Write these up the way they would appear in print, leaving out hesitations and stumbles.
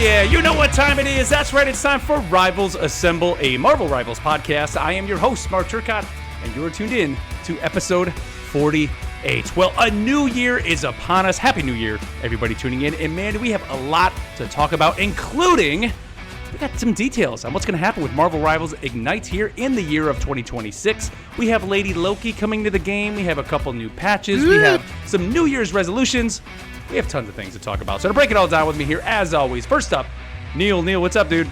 yeah, you know what time it is. That's right, it's time for Rivals Assemble, a Marvel Rivals podcast. I am your host, Mark Turcott, and you're tuned in to episode 48. Well, a new year is upon us. Happy New Year, everybody tuning in. And man, we have a lot to talk about, including we got some details on what's going to happen with Marvel Rivals Ignite here in the year of 2026. We have Lady Loki coming to the game. We have a couple new patches. We have some New Year's resolutions. We have tons of things to talk about. So to break it all down with me here, as always, first up, Neil. Neil, what's up, dude?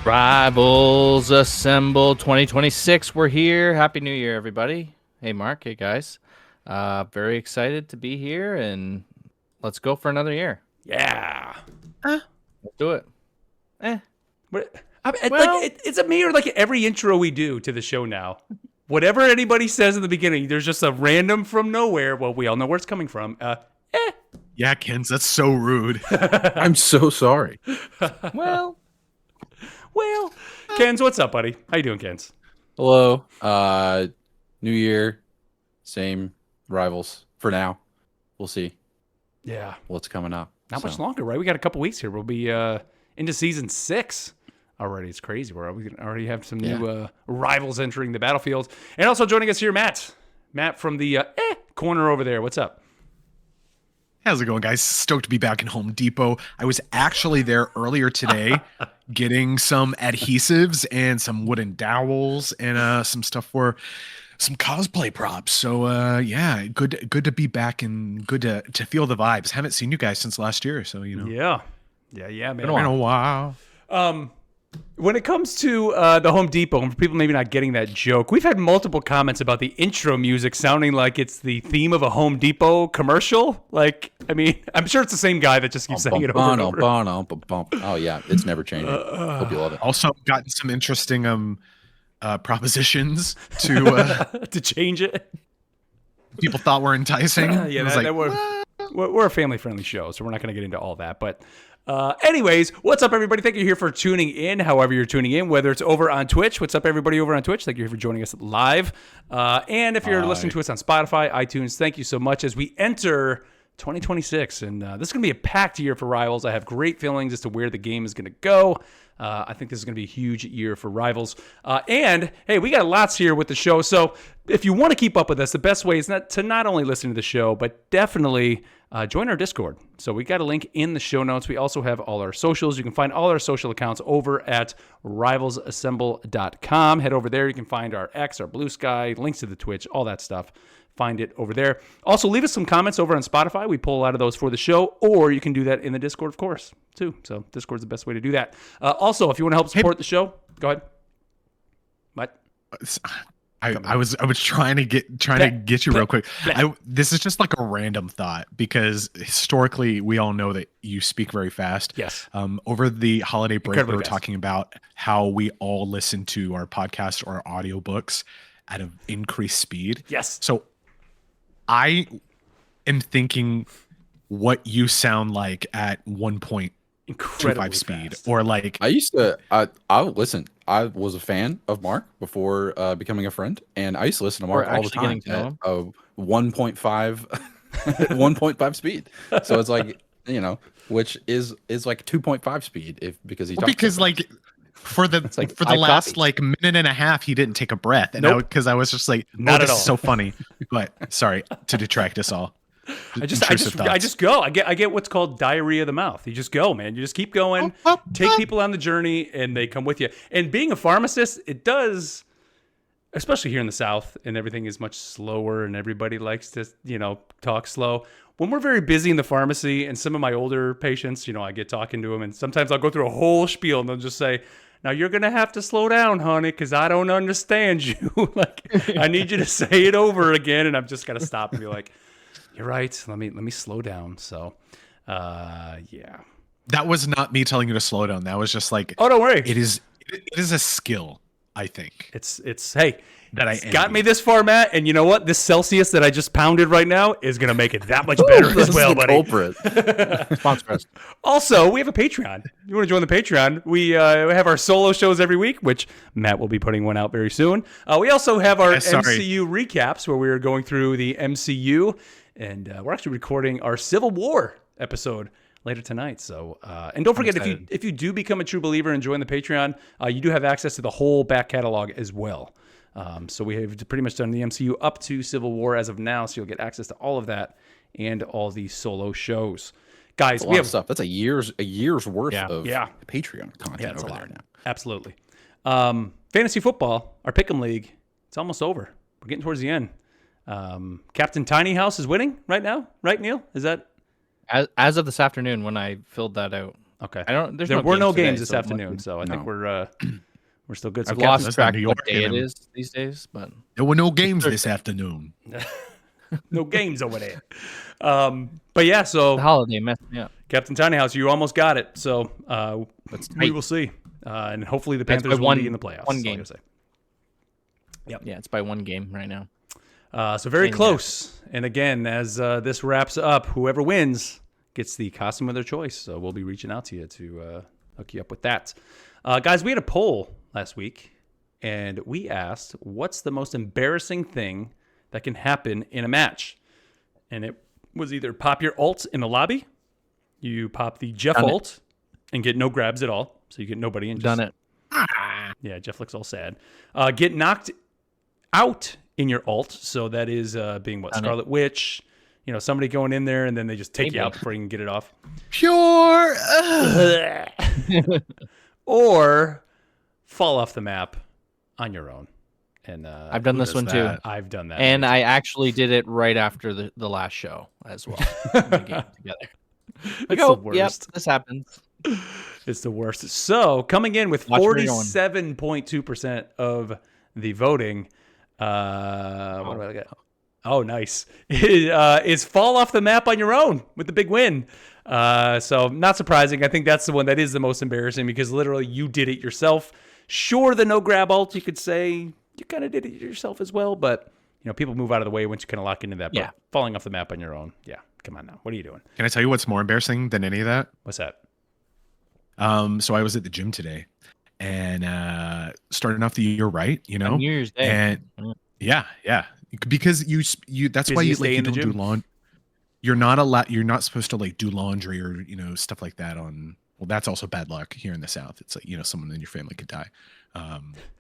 Rivals Assemble 2026. We're here. Happy New Year, everybody. Hey, Mark. Hey, guys. Very excited to be here, and let's go for another year. Yeah. Let's do it. It's a me or like every intro we do to the show now. Whatever anybody says in the beginning, there's just a random from nowhere. Well, we all know where it's coming from. Yeah, Kens, that's so rude. I'm so sorry. Well, Kens, what's up, buddy? How you doing, Kens? Hello. New year, same Rivals for now. We'll see. Yeah. What's coming up. Not much longer, right? We got a couple weeks here. We'll be into season 6 already. It's crazy. We already have some new rivals entering the battlefield. And also joining us here, Matt. Matt from the corner over there. What's up? How's it going, guys? Stoked to be back in Home Depot. I was actually there earlier today getting some adhesives and some wooden dowels and some stuff for some cosplay props. So yeah, good to be back and good to feel the vibes. Haven't seen you guys since last year, so you know. Yeah, man. Been a while. When it comes to the Home Depot, and for people maybe not getting that joke, we've had multiple comments about the intro music sounding like it's the theme of a Home Depot commercial. Like, I mean, I'm sure it's the same guy that just keeps saying it over and over. Oh, yeah, it's never changing. Hope you love it. Also gotten some interesting propositions to to change it. people thought were enticing. We're a family-friendly show, so we're not going to get into all that. But anyways, what's up, everybody? Thank you here for tuning in, however you're tuning in, whether it's over on Twitch. What's up, everybody over on Twitch? Thank you for joining us live. And if you're listening to us on Spotify, iTunes, thank you so much as we enter 2026. And this is going to be a packed year for Rivals. I have great feelings as to where the game is going to go. I think this is going to be a huge year for Rivals. And, hey, we got lots here with the show. So if you want to keep up with us, the best way is not only listen to the show, but definitely join our Discord. So we got a link in the show notes. We also have all our socials. You can find all our social accounts over at rivalsassemble.com. Head over there. You can find our X, our Blue Sky, links to the Twitch, all that stuff. Find it over there. Also, leave us some comments over on Spotify. We pull a lot of those for the show, or you can do that in the Discord, of course, too. So Discord's the best way to do that. Also, if you want to help support the show, go ahead. What? I was trying to get you real quick. This is just like a random thought because historically we all know that you speak very fast. Yes. Over the holiday break, Incredibly we were fast. talking about how we all listen to our podcast or our audiobooks at an increased speed. Yes. So I am thinking what you sound like at 1.25 speed fast. or like I used to, I listen. I was a fan of Mark before becoming a friend, and I used to listen to Mark all the time at 1.5, 1.5 speed. So it's like, you know, which is like 2.5 speed because he talks because like for the like for the last like minute and a half he didn't take a breath, and because I was just like, Not at this all. is so funny. But sorry to detract us all. I just go. I get what's called diarrhea of the mouth. You just go, man. You just keep going. Take people on the journey, and they come with you. And being a pharmacist, it does, especially here in the South, and everything is much slower, and everybody likes to, talk slow. When we're very busy in the pharmacy, and some of my older patients, I get talking to them, and sometimes I'll go through a whole spiel, and they'll just say, "Now you're gonna have to slow down, honey, because I don't understand you. Like, I need you to say it over again." And I've just got to stop and be like, "You're right. Let me slow down." So, yeah. That was not me telling you to slow down. That was just like, Oh, don't worry. It is a skill, I think. It's hey, that I got me this far, Matt. And you know what? This Celsius that I just pounded right now is gonna make it that much better as well, buddy. Culprit. Sponsor us. Also, we have a Patreon. If you want to join the Patreon, we have our solo shows every week, which Matt will be putting one out very soon. We also have our MCU recaps where we are going through the MCU, and we're actually recording our Civil War episode later tonight. So, and don't forget, if you do become a true believer and join the Patreon, you do have access to the whole back catalog as well. So we have pretty much done the MCU up to Civil War as of now, so you'll get access to all of that and all the solo shows. Guys, we have stuff. That's a year's worth of Patreon content over there now. Absolutely. Fantasy football, our Pick'em League, it's almost over. We're getting towards the end. Captain Tiny House is winning right now, right, Neil? Is that as of this afternoon when I filled that out? Okay. There were no games this afternoon, so I think we're still good. So I've lost track of what day it is these days, but there were no games this afternoon. No games over there. But yeah, so the holiday messed me up. Captain Tiny House, you almost got it. So we will see. And hopefully the Panthers will be in the playoffs. One game. Yep. Yeah, it's by one game right now. So very close. And again, as this wraps up, whoever wins gets the costume of their choice. So we'll be reaching out to you to hook you up with that. Guys, we had a poll last week, and we asked, what's the most embarrassing thing that can happen in a match? And it was either pop your ult in the lobby, you pop the Jeff ult and get no grabs at all, so you get nobody and just done it. Yeah, Jeff looks all sad. Get knocked out in your ult, so that is being Scarlet Witch, somebody going in there and then they just take you out before you can get it off. Pure. Or fall off the map on your own. And I've done this one too. I've done that. And I actually did it right after the last show as well. The game together. It's the worst. Yep, this happens. It's the worst. So coming in with 47.2% of the voting. What do I got? Oh, nice. Is fall off the map on your own with the big win. So not surprising. I think that's the one that is the most embarrassing because literally you did it yourself. Sure, the no grab ult, you could say you kind of did it yourself as well, but people move out of the way once you kind of lock into that. But falling off the map on your own, come on now. What are you doing? Can I tell you what's more embarrassing than any of that? What's that? So I was at the gym today and starting off the year right, On New Year's Day. And yeah, because you that's why you don't do laundry. You're not allowed. You're not supposed to do laundry or stuff like that on. Well, that's also bad luck here in the South. It's like someone in your family could die.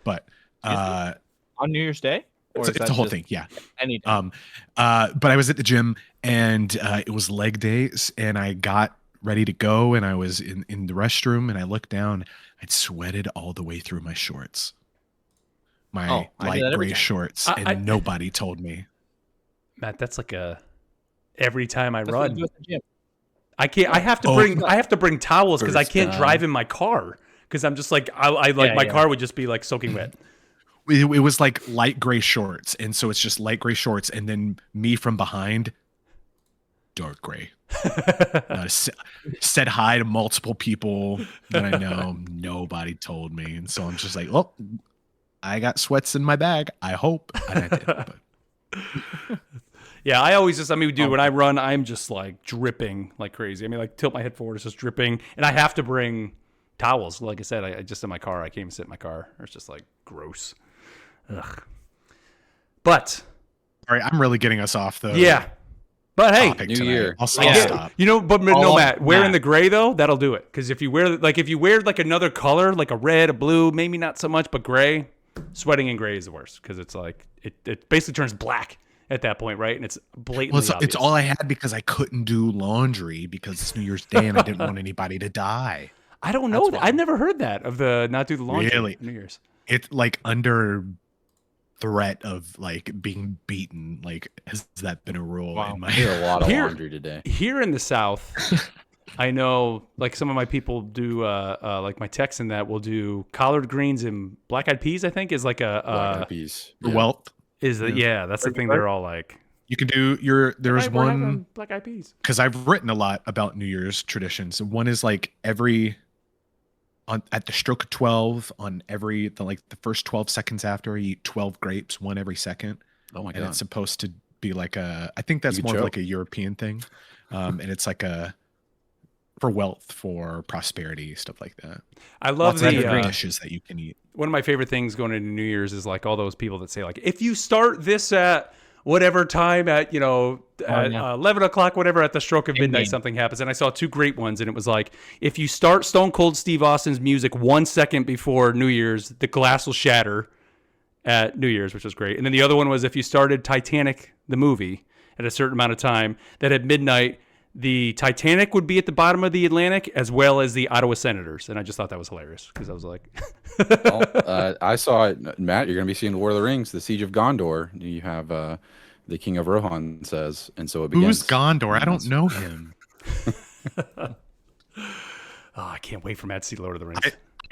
But on New Year's Day, or it's the whole thing. Yeah. Any day. But I was at the gym and it was leg days, and I got ready to go, and I was in the restroom, and I looked down. I'd sweated all the way through my shorts, my light gray shorts, and nobody told me. Matt, that's like every time I run. I can't. I have to bring towels because I can't drive in my car because I'm just like my car would just be like soaking wet. It was like light gray shorts, and so it's just light gray shorts, and then me from behind, dark gray. Said hi to multiple people that I know. Nobody told me, and so I'm just like, oh, I got sweats in my bag. I hope. And I did, but. Yeah, I always dude, when I run, I'm just like dripping like crazy. Tilt my head forward, it's just dripping, and I have to bring towels. Like I said, I just in my car. I can't even sit in my car. It's just like gross. Ugh. But all right, I'm really getting us off though. Yeah. But hey, New Year. I'll stop. But no, Matt, wearing the gray though, that'll do it. Because if you wear another color, like a red, a blue, maybe not so much, but gray, sweating in gray is the worst because it's like it basically turns black at that point, right? And it's blatantly obvious. It's all I had because I couldn't do laundry because it's New Year's Day and I didn't want anybody to die. I don't know. I've never heard that of the not do the laundry really? New Year's. It's like under threat of being beaten. Has that been a rule? Wow. I hear a lot of laundry today. Here in the South, I know some of my people do my techs in that will do collard greens and black-eyed peas. I think is like black-eyed peas. Yeah. Wealth is that's the thing they're all like. You can do there was one black-eyed peas because I've written a lot about New Year's traditions. One is at the stroke of 12 on the first 12 seconds after you eat 12 grapes, one every second. Oh my God. And it's supposed to be I think that's more of a European thing. And it's for wealth, for prosperity, stuff like that. I love the dishes that you can eat. One of my favorite things going into New Year's is all those people that say if you start this at whatever time at 11 o'clock, whatever, at the stroke of midnight, something happens. And I saw two great ones, and it was like, if you start Stone Cold Steve Austin's music 1 second before New Year's, the glass will shatter at New Year's, which was great. And then the other one was, if you started Titanic the movie at a certain amount of time, that at midnight the Titanic would be at the bottom of the Atlantic, as well as the Ottawa Senators. And I just thought that was hilarious, because I was like, well, I saw it, Matt. You're going to be seeing Lord of the Rings, the Siege of Gondor. You have the King of Rohan says, and so it begins. Who's Gondor? I don't know him. I can't wait for Matt to see Lord of the Rings. I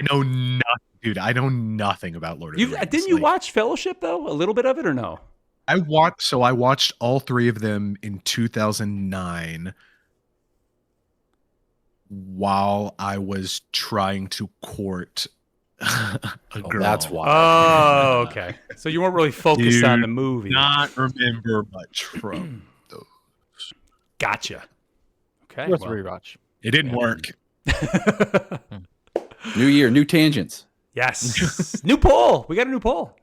know nothing, dude. I know nothing about Lord of the Rings. Didn't you watch Fellowship, though? A little bit of it, or no? I watched all three of them in 2009 while I was trying to court a girl. That's why. Oh, okay. So you weren't really focused on the movie. Not remember much from those. Gotcha. Okay. Worth a rewatch. It didn't work. New year, new tangents. Yes. New poll. We got a new poll.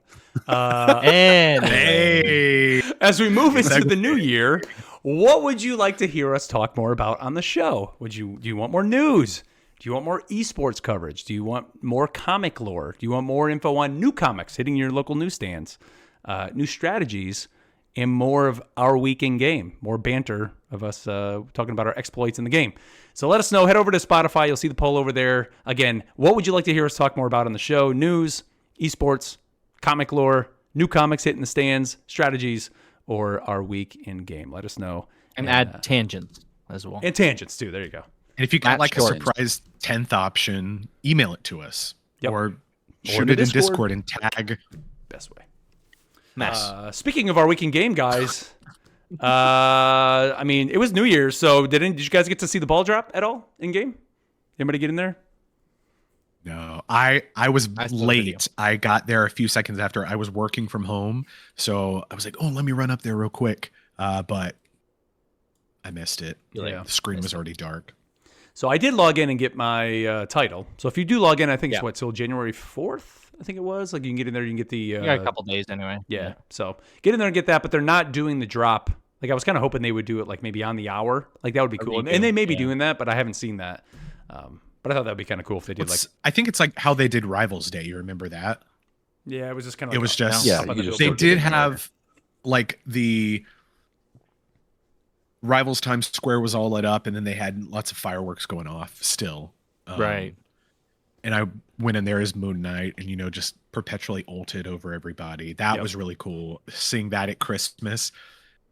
And Hey, as we move into the new year, what would you like to hear us talk more about on the show? Do you want more news? Do you want more esports coverage? Do you want more comic lore? Do you want more info on new comics hitting your local newsstands, new strategies, and more of our week in game, more banter of us talking about our exploits in the game? So let us know. Head over to Spotify. You'll see the poll over there. Again, what would you like to hear us talk more about on the show? News, esports, comic lore, new comics hitting the stands, strategies, or our week in game? Let us know. And add tangents as well. And tangents, too. There you go. and if you got like a surprise 10th option, email it to us. Yep. Or shoot it in Discord and tag. Best way. Nice. Speaking of our week in game, guys, I mean, it was New Year's, so did you guys get to see the ball drop at all in game? Anybody get in there? No, I was late. I got there a few seconds after. I was working from home, so I was like, "Oh, let me run up there real quick." But I missed it. Yeah. The screen was already dark. So I did log in and get my title. So if you do log in, I think it's till January 4th. I think it was. Like, you can get in there, you can get the. You got a couple days anyway. Yeah. So get in there and get that, but they're not doing the drop. Like, I was kind of hoping they would do it like maybe on the hour. Like, that would be cool. And they may be doing that, but I haven't seen that. But I thought that would be kind of cool if they did I think it's like how they did Rivals Day. You remember that? Yeah, it was just kind of. It was just. Yeah, they did have like the Rivals Times Square was all lit up, and then they had lots of fireworks going off still. Right. And I went in there as Moon Knight, and just perpetually ulted over everybody. That was really cool. Seeing that at Christmas.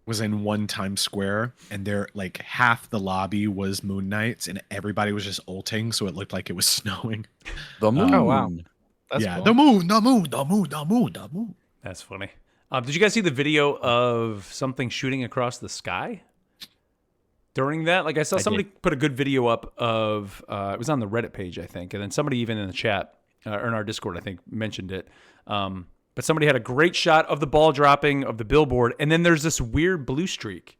Was in one Times Square, and there like half the lobby was Moon Knights, and everybody was just ulting, so it looked like it was snowing. The moon. Oh wow. That's yeah, cool. the moon. That's funny. Did you guys see the video of something shooting across the sky during that? Like, I saw somebody put a good video up of it was on the Reddit page, I think, and then somebody even in the chat or in our Discord, I think, mentioned it. But somebody had a great shot of the ball dropping of the billboard, and then there's this weird blue streak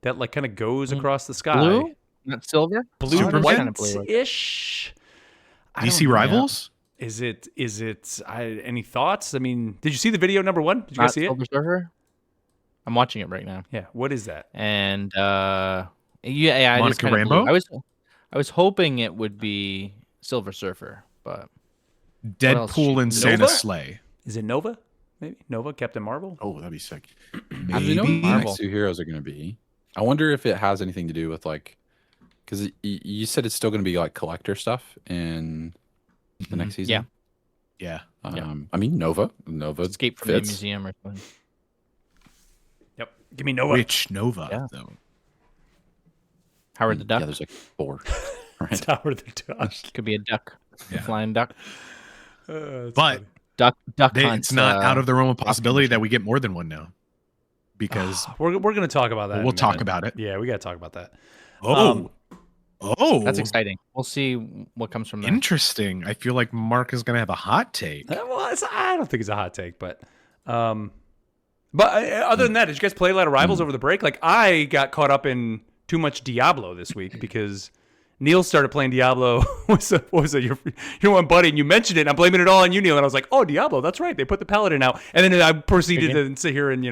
that like kind of goes across the sky. Blue? Not silver? Blue, Superman? white-ish. DC Rivals? Is it? Any thoughts? I mean, did you see the video number one? Did you guys see Silver Surfer? I'm watching it right now. it? Yeah. What is that? And yeah, Monica Rambeau? I was hoping it would be Silver Surfer, but Deadpool and Santa Nova? Slay. Is it Nova? Maybe Nova, Captain Marvel. Oh, that'd be sick. Maybe. I don't know what the next two heroes are going to be. I wonder if it has anything to do with like, because you said it's still going to be like collector stuff in the next season. Yeah. I mean, Nova Escape from fits. the museum or something. Yep. Give me Nova. Which Nova, though? Howard the Duck. Yeah, there's like 4. Right. It's Howard the Duck. Could be a duck. A flying duck. But Duck it's not out of the realm of possibility that we get more than one now. Because we're going to talk about that. we'll talk about it. Yeah, we got to talk about that. That's exciting. We'll see what comes from that. Interesting. I feel like Mark is going to have a hot take. Well, I don't think it's a hot take, but other than that, did you guys play a lot of Rivals over the break? Like, I got caught up in too much Diablo this week because Neil started playing Diablo. What was it? Your one buddy, and you mentioned it, and I'm blaming it all on you, Neil. And I was like, oh, Diablo, that's right. They put the Paladin out. And then I proceeded to sit here and,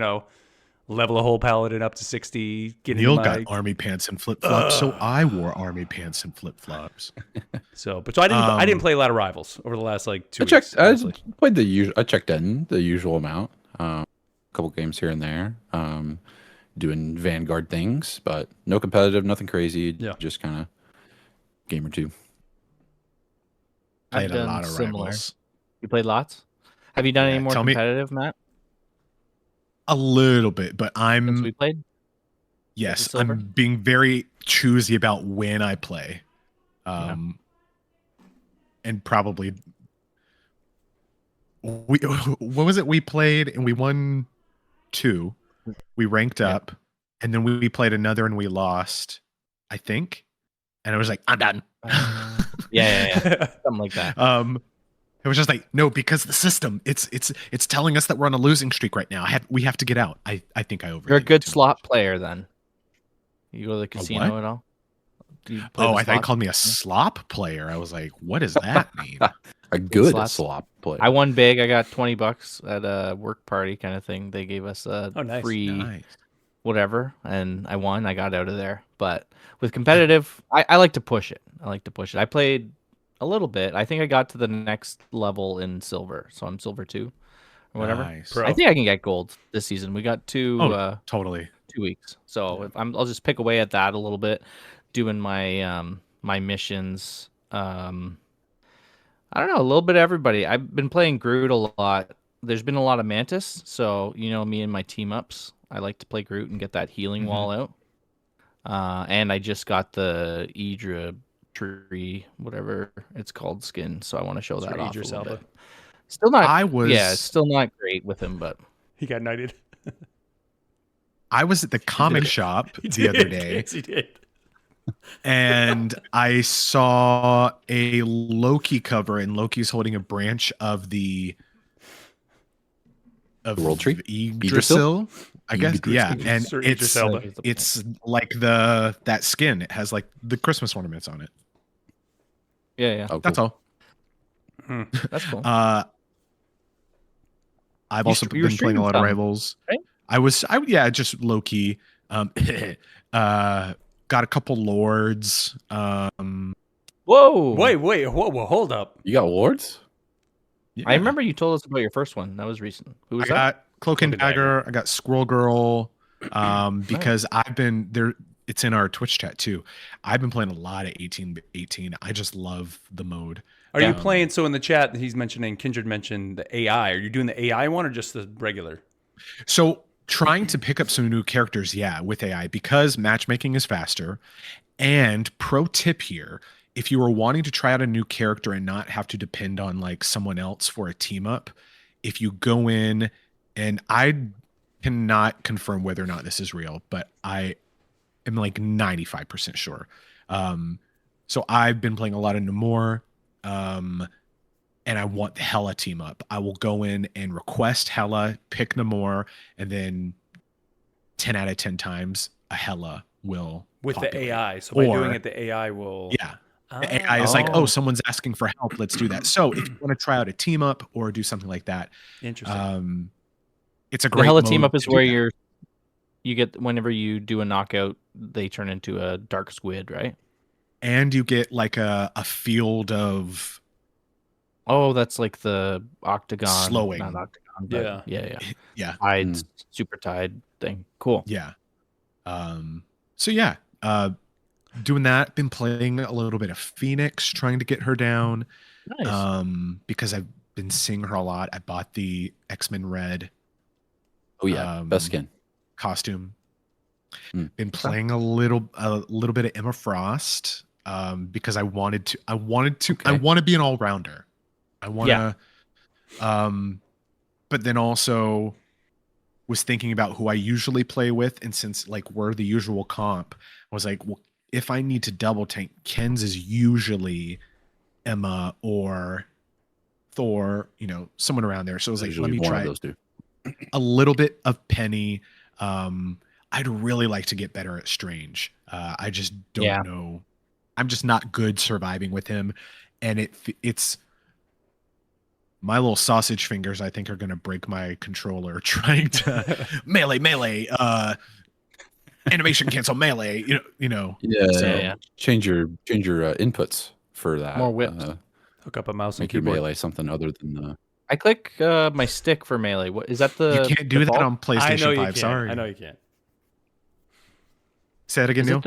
level a whole paladin up to 60. Neil got army pants and flip flops, so I wore army pants and flip flops. So I didn't play a lot of Rivals over the last like 2 weeks. I played the usual. I checked in the usual amount. A couple games here and there. Doing Vanguard things, but no competitive, nothing crazy. Yeah. Just kind of game or two. Played a lot of Rivals. You played lots? Have you done any more competitive, Matt? A little bit, but Since we played? Yes, I'm being very choosy about when I play. And probably what was it we played and we won 2. We ranked up and then we played another and we lost, I think. And I was like, I'm done. Yeah. Something like that. It was just like, no, because the system, it's telling us that we're on a losing streak right now. We have to get out. I think I overrated. You're a good slot player then. You go to the casino at all? I thought you called me a slop player. I was like, what does that mean? A good slop player. I won big. I got $20 at a work party kind of thing. They gave us a free whatever, and I won. I got out of there. But with competitive, I like to push it. I played a little bit. I think I got to the next level in silver, so I'm silver 2 or whatever. Nice. I think I can get gold this season. We got 2 totally 2 weeks, so if I'll just pick away at that a little bit, doing my my missions. I don't know, a little bit of everybody. I've been playing Groot a lot. There's been a lot of Mantis, so me and my team ups. I like to play Groot and get that healing wall out. And I just got the Idra tree, whatever it's called, skin. So I want to show that off a little bit. Still not. it's still not great with him, but he got knighted. I was at the comic shop the other day. Yes, he did. And I saw a Loki cover, and Loki's holding a branch of the World Tree, Yggdrasil, I guess. Yeah, and it's like that skin. It has like the Christmas ornaments on it. Yeah. Oh, cool. That's all. That's cool. I've also been playing a lot of Rivals. Right? Just low key. Got a couple lords. Whoa! Wait! Hold up. You got lords? Yeah. I remember you told us about your first one. That was recent. Who was that? I got Cloak and Dagger. I got Squirrel Girl. Because I've been there. It's in our Twitch chat too. I've been playing a lot of 18. I just love the mode. Are you playing? So in the chat, he's mentioning Kindred mentioned the AI. Are you doing the AI one or just the regular? So trying to pick up some new characters, with AI, because matchmaking is faster. And pro tip here, if you are wanting to try out a new character and not have to depend on like someone else for a team up, if you go in, and I cannot confirm whether or not this is real, but I am like 95% sure. So I've been playing a lot of Namor, and I want the Hela team up. I will go in and request Hela, pick Namor, and then 10 out of 10 times a Hela will populate. The AI. So by doing it, the AI will. Yeah. The AI is like, someone's asking for help. Let's do that. So if you want to try out a team up or do something like that, interesting. It's a great. The Hela team up is where you get, whenever you do a knockout, they turn into a dark squid, right? And you get like a field of. Oh, that's like the octagon. Slowing. Not octagon, but yeah. Tide, super tide thing. Cool. Yeah. So yeah, doing that. Been playing a little bit of Phoenix, trying to get her down. Nice. Because I've been seeing her a lot. I bought the X-Men Red. Oh yeah, best skin costume. Been playing a little bit of Emma Frost. Because I wanted to. I want to be an all-rounder. I want to. But then also was thinking about who I usually play with, and since like we're the usual comp, I was like, well, if I need to double tank, Ken's is usually Emma or Thor, someone around there. So I was like, let me try those two. A little bit of Penny. I'd really like to get better at Strange. I just don't know. I'm just not good surviving with him, and my little sausage fingers, I think, are going to break my controller trying to melee, animation cancel melee. Yeah. Change your inputs for that. More whip. Hook up a mouse and make your keyboard. melee something other than. I click my stick for melee. What is that? You can't do default? that on PlayStation 5. Sorry. I know you can't. Say it again, Neil.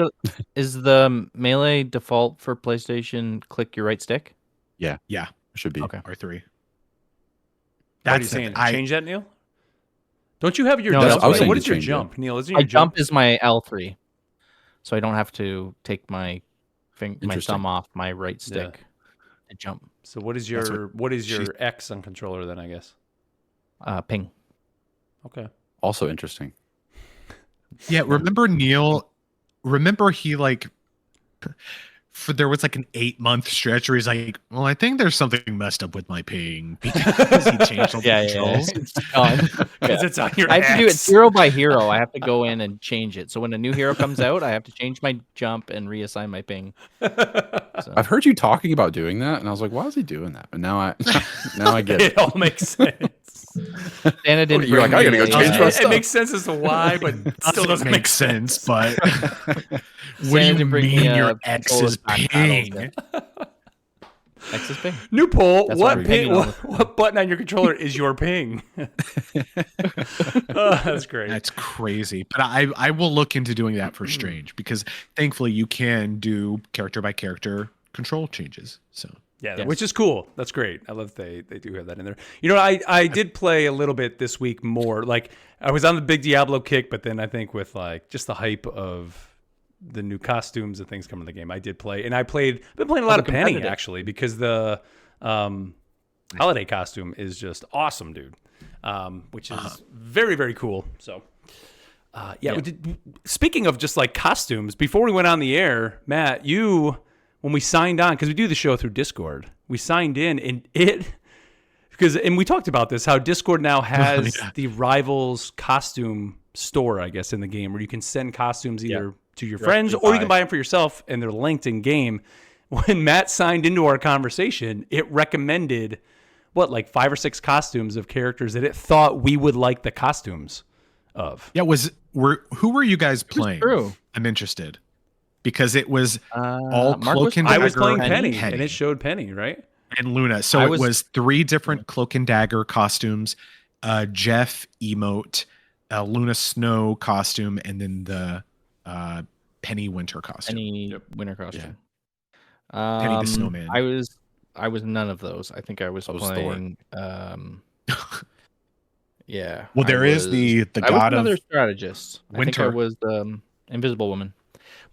Is the melee default for PlayStation? Click your right stick. Yeah, it should be. Okay. R3. What are you saying? Change that, Neil? Don't you have your No, jump? I was saying What to is your change it. jump, Neil? Isn't My your jump is my L3, so I don't have to take my my Interesting. thumb off my right stick to jump. So what is your X on controller then? I guess. Ping. Okay. Also interesting. Yeah, remember Neil? Remember he there was like an 8-month stretch where he's like, well, I think there's something messed up with my ping because he changed all the controls. It's gone. Because it's on your I have to do it X. hero by hero. I have to go in and change it. So when a new hero comes out, I have to change my jump and reassign my ping. So. I've heard you talking about doing that, and I was like, why is he doing that? But now I get it. It all makes sense. Santa didn't You're like, I gotta go bring me change my a- It makes sense as to why, but still doesn't make sense. But what do Santa you didn't bring me mean a your X is controller ping? X is ping. New poll: That's what what I'm ping? hanging on What button on your controller is your ping? Oh, that's great. That's crazy. But I will look into doing that for Strange because thankfully you can do character by character control changes. So Yeah, Yes. which is cool. That's great. I love that they do have that in there. You know, I did play a little bit this week more. Like I was on the big Diablo kick, but then I think with like just the hype of the new costumes and things coming to the game, I did play. And I've been playing a lot of Penny competitive. actually because the holiday costume is just awesome, dude. Which is very, very cool. So Yeah. speaking of just like costumes, before we went on the air, Matt, when we signed on, because we do the show through Discord, we signed in and and we talked about this, how Discord now has the Rivals costume store, I guess, in the game where you can send costumes either to your friends or you can buy them for yourself and they're linked in game. When Matt signed into our conversation, it recommended like 5 or 6 costumes of characters that it thought we would like the costumes of. yeah, who were you guys playing? True. I'm interested because it was Mark all was Cloak and I Dagger was playing and Penny, and it showed Penny, right? and Luna. So I it was- was 3 different Cloak and Dagger costumes, Jeff emote, Luna Snow costume, and then the Penny Winter costume. Any winter costume. Penny the Snowman. I was none of those. I think I was I was Thor. playing. Yeah. Well, there is the I was god of another strategist. I think I winter. was Invisible Woman,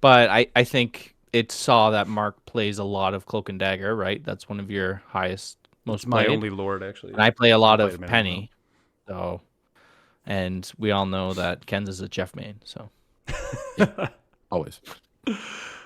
but I think it saw that Mark plays a lot of Cloak and Dagger. Right, that's one of your highest, most It's my played. only lord, actually. And I play a lot I of played him in it, Penny, so, and we all know that Ken's is a Jeff main. So Always.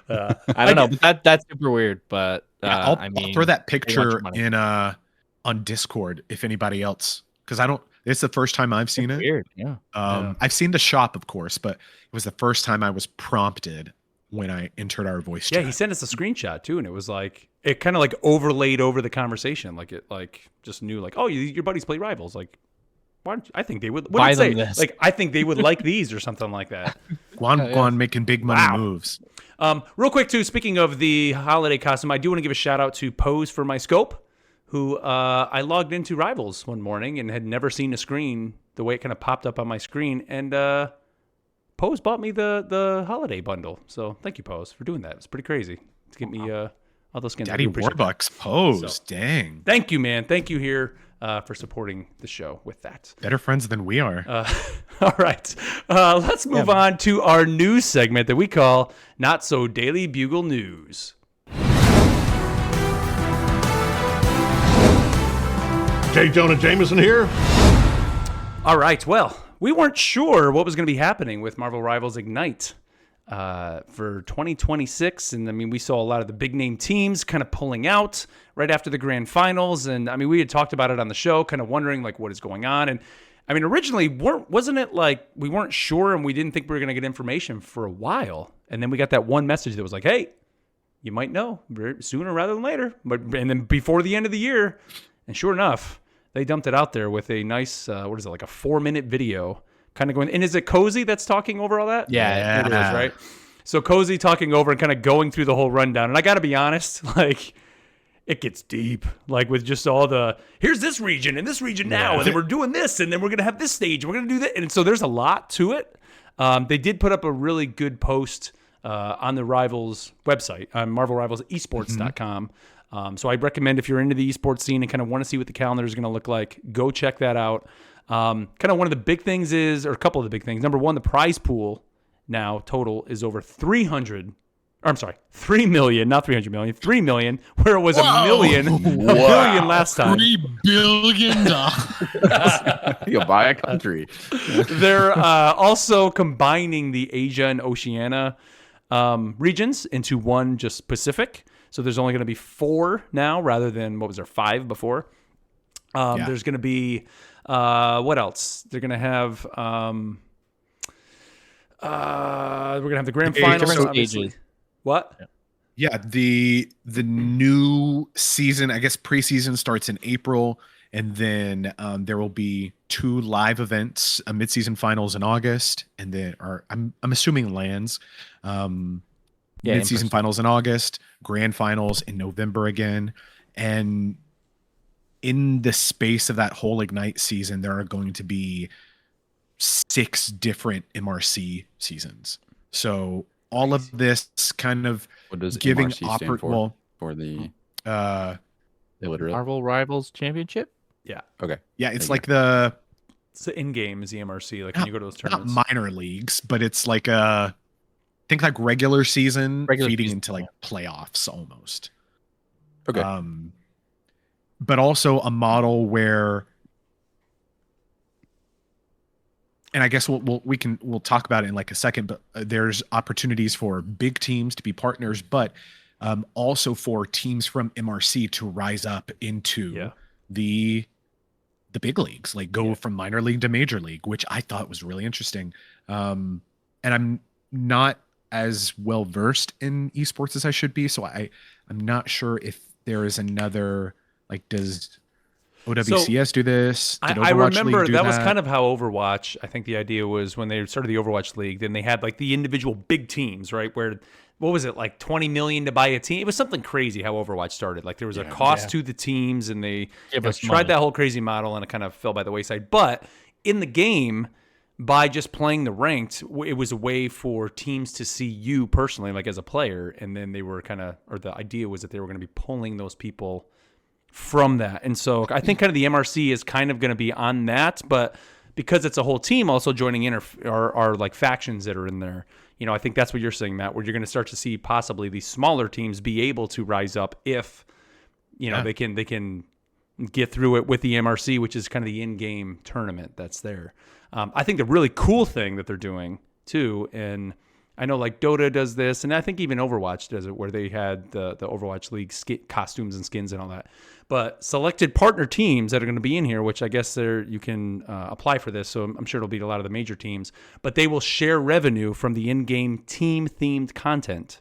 I don't know, but that's super weird. But Yeah, I'll, I mean, I'll throw that your picture money. in on Discord if anybody else, because I don't. It's the first time I've seen it. Weird, yeah. I've seen the shop, of course, but it was the first time I was prompted when I entered our voice Yeah, chat. he sent us a screenshot too, and it was like it kind of like overlaid over the conversation, like it like just knew like, oh, your buddies play Rivals, like. Why don't you, I think they would. What Buy did it say? them this. Like I think they would like these or something like that. Guan making big money Wow. moves. Real quick too. Speaking of the holiday costume, I do want to give a shout out to Pose for my scope, who I logged into Rivals one morning and had never seen a screen the way it kind of popped up on my screen, and Pose bought me the holiday bundle. So thank you, Pose, for doing that. It's pretty crazy to get me all those skins. I Daddy do appreciate that. Warbucks pose. So- Dang. Thank you, man. Thank you here for supporting the show with that. Better friends than we are. All right. Let's move on to our news segment that we call Not So Daily Bugle News. J. Jonah Jameson here. All right. Well, we weren't sure what was going to be happening with Marvel Rivals Ignite for 2026. And I mean, we saw a lot of the big name teams kind of pulling out right after the grand finals. And I mean, we had talked about it on the show, kind of wondering like what is going on. And I mean, originally, wasn't it like we weren't sure and we didn't think we were going to get information for a while. And then we got that one message that was like, hey, you might know sooner rather than later. And then before the end of the year, and sure enough, they dumped it out there with a nice, what is it, like a 4-minute video kind of going. And is it Cozy that's talking over all that? Yeah. It is, right? So Cozy talking over and kind of going through the whole rundown. And I got to be honest, like, it gets deep, like with just all the, here's this region and this region now, and then we're doing this, and then we're going to have this stage, and we're going to do that. And so there's a lot to it. They did put up a really good post on the Rivals website, on MarvelRivalsEsports.com. So I recommend if you're into the esports scene and kind of want to see what the calendar is going to look like, go check that out. Kind of one of the big things is, or a couple of the big things. Number one, the prize pool now total is over 3 million, not 300 million, 3 million, where it was a million last time. $3 billion. You buy a country. They're also combining the Asia and Oceania regions into one just Pacific. So there's only going to be 4 now rather than, what was there, 5 before. There's going to be, what else? They're going to have, we're going to have the grand finals. Obviously. What? Yeah, the new season, I guess preseason starts in April, and then there will be 2 live events, a midseason finals in August, and then I'm assuming LANs. Midseason finals in August, grand finals in November again, and in the space of that whole Ignite season, there are going to be 6 different MRC seasons. So all of this kind of giving for the Marvel Rivals Championship. Yeah. Okay. Yeah, it's like it's the in-game is the MRC. Like when you go to those tournaments, not minor leagues, but it's like think like regular season feeding into like playoffs almost. Okay. But also a model where, and I guess we'll talk about it in like a second, but there's opportunities for big teams to be partners, but also for teams from MRC to rise up into the big leagues, like go from minor league to major league, which I thought was really interesting. And I'm not as well versed in esports as I should be, so I'm not sure if there is another, like, does OWCS do this? Did I remember League do that was kind of how Overwatch, I think the idea was when they started the Overwatch League, then they had like the individual big teams, right? Where, what was it, like 20 million to buy a team? It was something crazy how Overwatch started. Like there was a cost to the teams, and they tried that whole crazy model, and it kind of fell by the wayside. But in the game, by just playing the ranked, it was a way for teams to see you personally, like as a player, and then they were kind of, or the idea was that they were going to be pulling those people from that. And so I think kind of the MRC is kind of going to be on that, but because it's a whole team also joining in are like factions that are in there. You know, I think that's what you're saying, Matt, where you're going to start to see possibly these smaller teams be able to rise up if, you know, they can get through it with the MRC, which is kind of the in-game tournament that's there. I think the really cool thing that they're doing too, and I know like Dota does this, and I think even Overwatch does it, where they had the Overwatch League costumes and skins and all that. But selected partner teams that are going to be in here, which I guess you can apply for this, so I'm sure it'll be a lot of the major teams, but they will share revenue from the in-game team-themed content.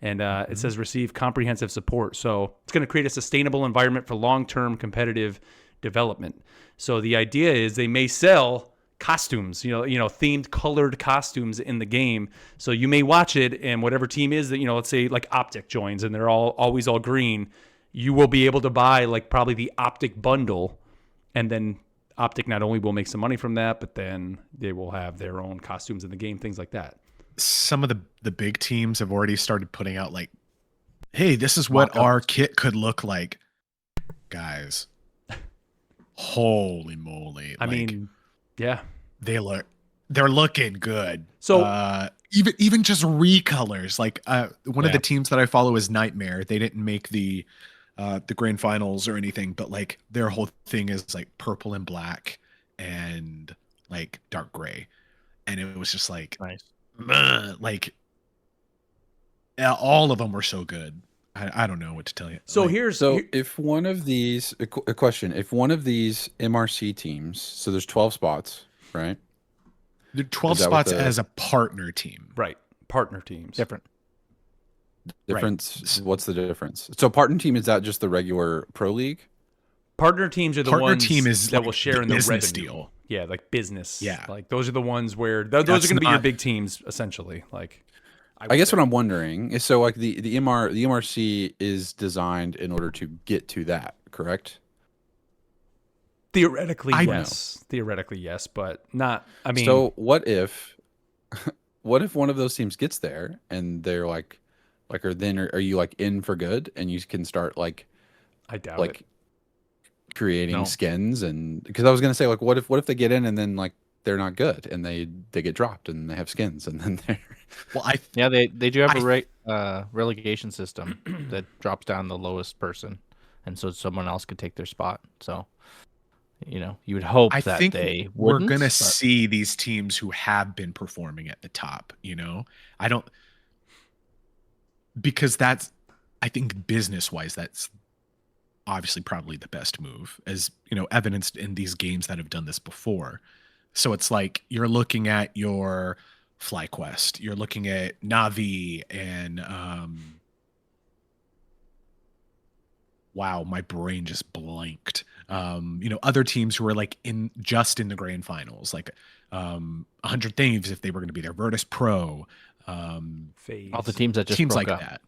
And it says receive comprehensive support. So it's going to create a sustainable environment for long-term competitive development. So the idea is they may sell costumes, you know, themed colored costumes in the game. So you may watch it, and whatever team is that, you know, let's say like Optic joins and they're always all green, you will be able to buy like probably the Optic bundle, and then Optic not only will make some money from that, but then they will have their own costumes in the game, things like that. Some of the big teams have already started putting out like, hey, this is what our kit could look like. Guys, holy moly. I mean, yeah. They're looking good. So even just recolors, like one of the teams that I follow is Nightmare. They didn't make the grand finals or anything, but like their whole thing is like purple and black and like dark gray. And it was just like, nice. Like all of them were so good. I don't know what to tell you. So like, if one of these, a question, if one of these MRC teams, so there's 12 spots, right? There are 12 spots as a partner team. Right. Partner teams. Difference. Right. What's the difference? So partner team, is that just the regular pro league? Partner teams are the Partner ones team is that like will share in the business revenue. deal. Yeah, like business. Yeah. Like those are the ones where those are going to be your big teams essentially. Like I guess what I'm wondering is, so like the MRC is designed in order to get to that, correct? Theoretically, yes. Theoretically, yes, but not. I mean, so what if one of those teams gets there and they're like, are you like in for good and you can start like, I doubt like it. creating skins? And because I was gonna say, like, what if they get in and then like they're not good and they get dropped and they have skins and then they're they do have a relegation system that drops down the lowest person, and so someone else could take their spot. So you would hope that they we're gonna see these teams who have been performing at the top. I don't, because that's, I think business wise, that's obviously probably the best move, as evidenced in these games that have done this before. So it's like you're looking at your FlyQuest, you're looking at Na'Vi, and wow, my brain just blanked. Other teams who are like in the grand finals, like 100 Thieves if they were going to be there, Virtus Pro, FaZe. All the teams that just teams broke like up. that.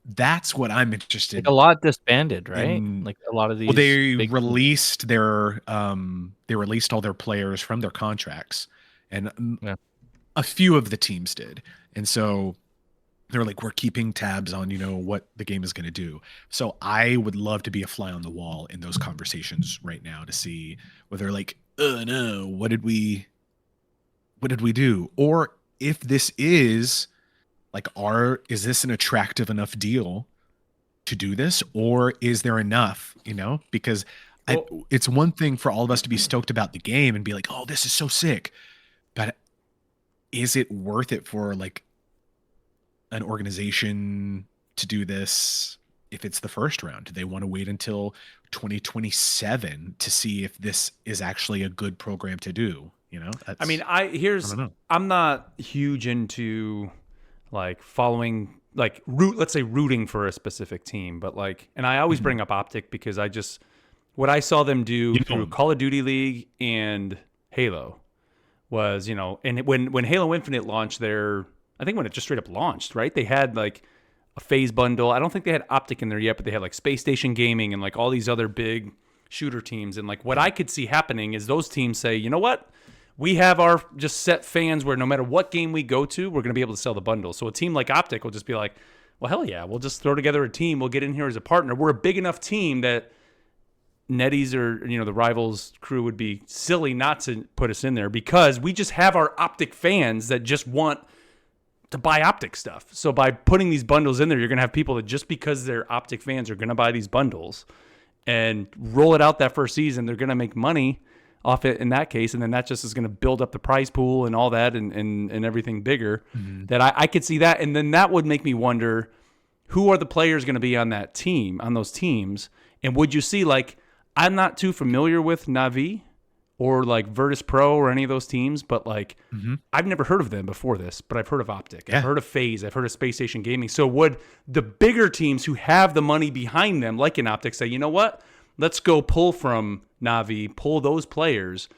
That's what I'm interested in. Like a lot disbanded, right? Like a lot of these. Well, they released they released all their players from their contracts, and a few of the teams did, and so they're like, we're keeping tabs on what the game is going to do. So I would love to be a fly on the wall in those conversations right now to see whether like, oh no, what did we do, or if this is like, is this an attractive enough deal to do this, or is there enough, because it's one thing for all of us to be stoked about the game and be like, oh, this is so sick, but is it worth it for like an organization to do this? If it's the first round, do they want to wait until 2027 to see if this is actually a good program to do? I mean, I'm not huge into like following, like let's say rooting for a specific team, but like, and I always bring up Optic because what I saw them do through Call of Duty League and Halo was, and when Halo Infinite launched I think when it just straight up launched, right? They had like a FaZe bundle. I don't think they had Optic in there yet, but they had like Space Station Gaming and like all these other big shooter teams. And like what I could see happening is those teams say, you know what? We have our just set fans where no matter what game we go to, we're going to be able to sell the bundle. So a team like Optic will just be like, well, hell yeah, we'll just throw together a team. We'll get in here as a partner. We're a big enough team that NetEase or, the Rivals crew would be silly not to put us in there because we just have our Optic fans that just want to buy Optic stuff. So by putting these bundles in there, you're going to have people that just because they're Optic fans are going to buy these bundles and roll it out that first season. They're going to make money off it in that case, and then that just is going to build up the prize pool and all that and everything bigger. That I could see that, and then that would make me wonder who are the players going to be on that team, on those teams, and would you see, like, I'm not too familiar with Na'Vi or like Virtus Pro or any of those teams, but like I've never heard of them before this, but I've heard of Optic, I've heard of FaZe, I've heard of Space Station Gaming. So would the bigger teams who have the money behind them, like in Optic, say, you know what? Let's go pull from Na'Vi, pull those players,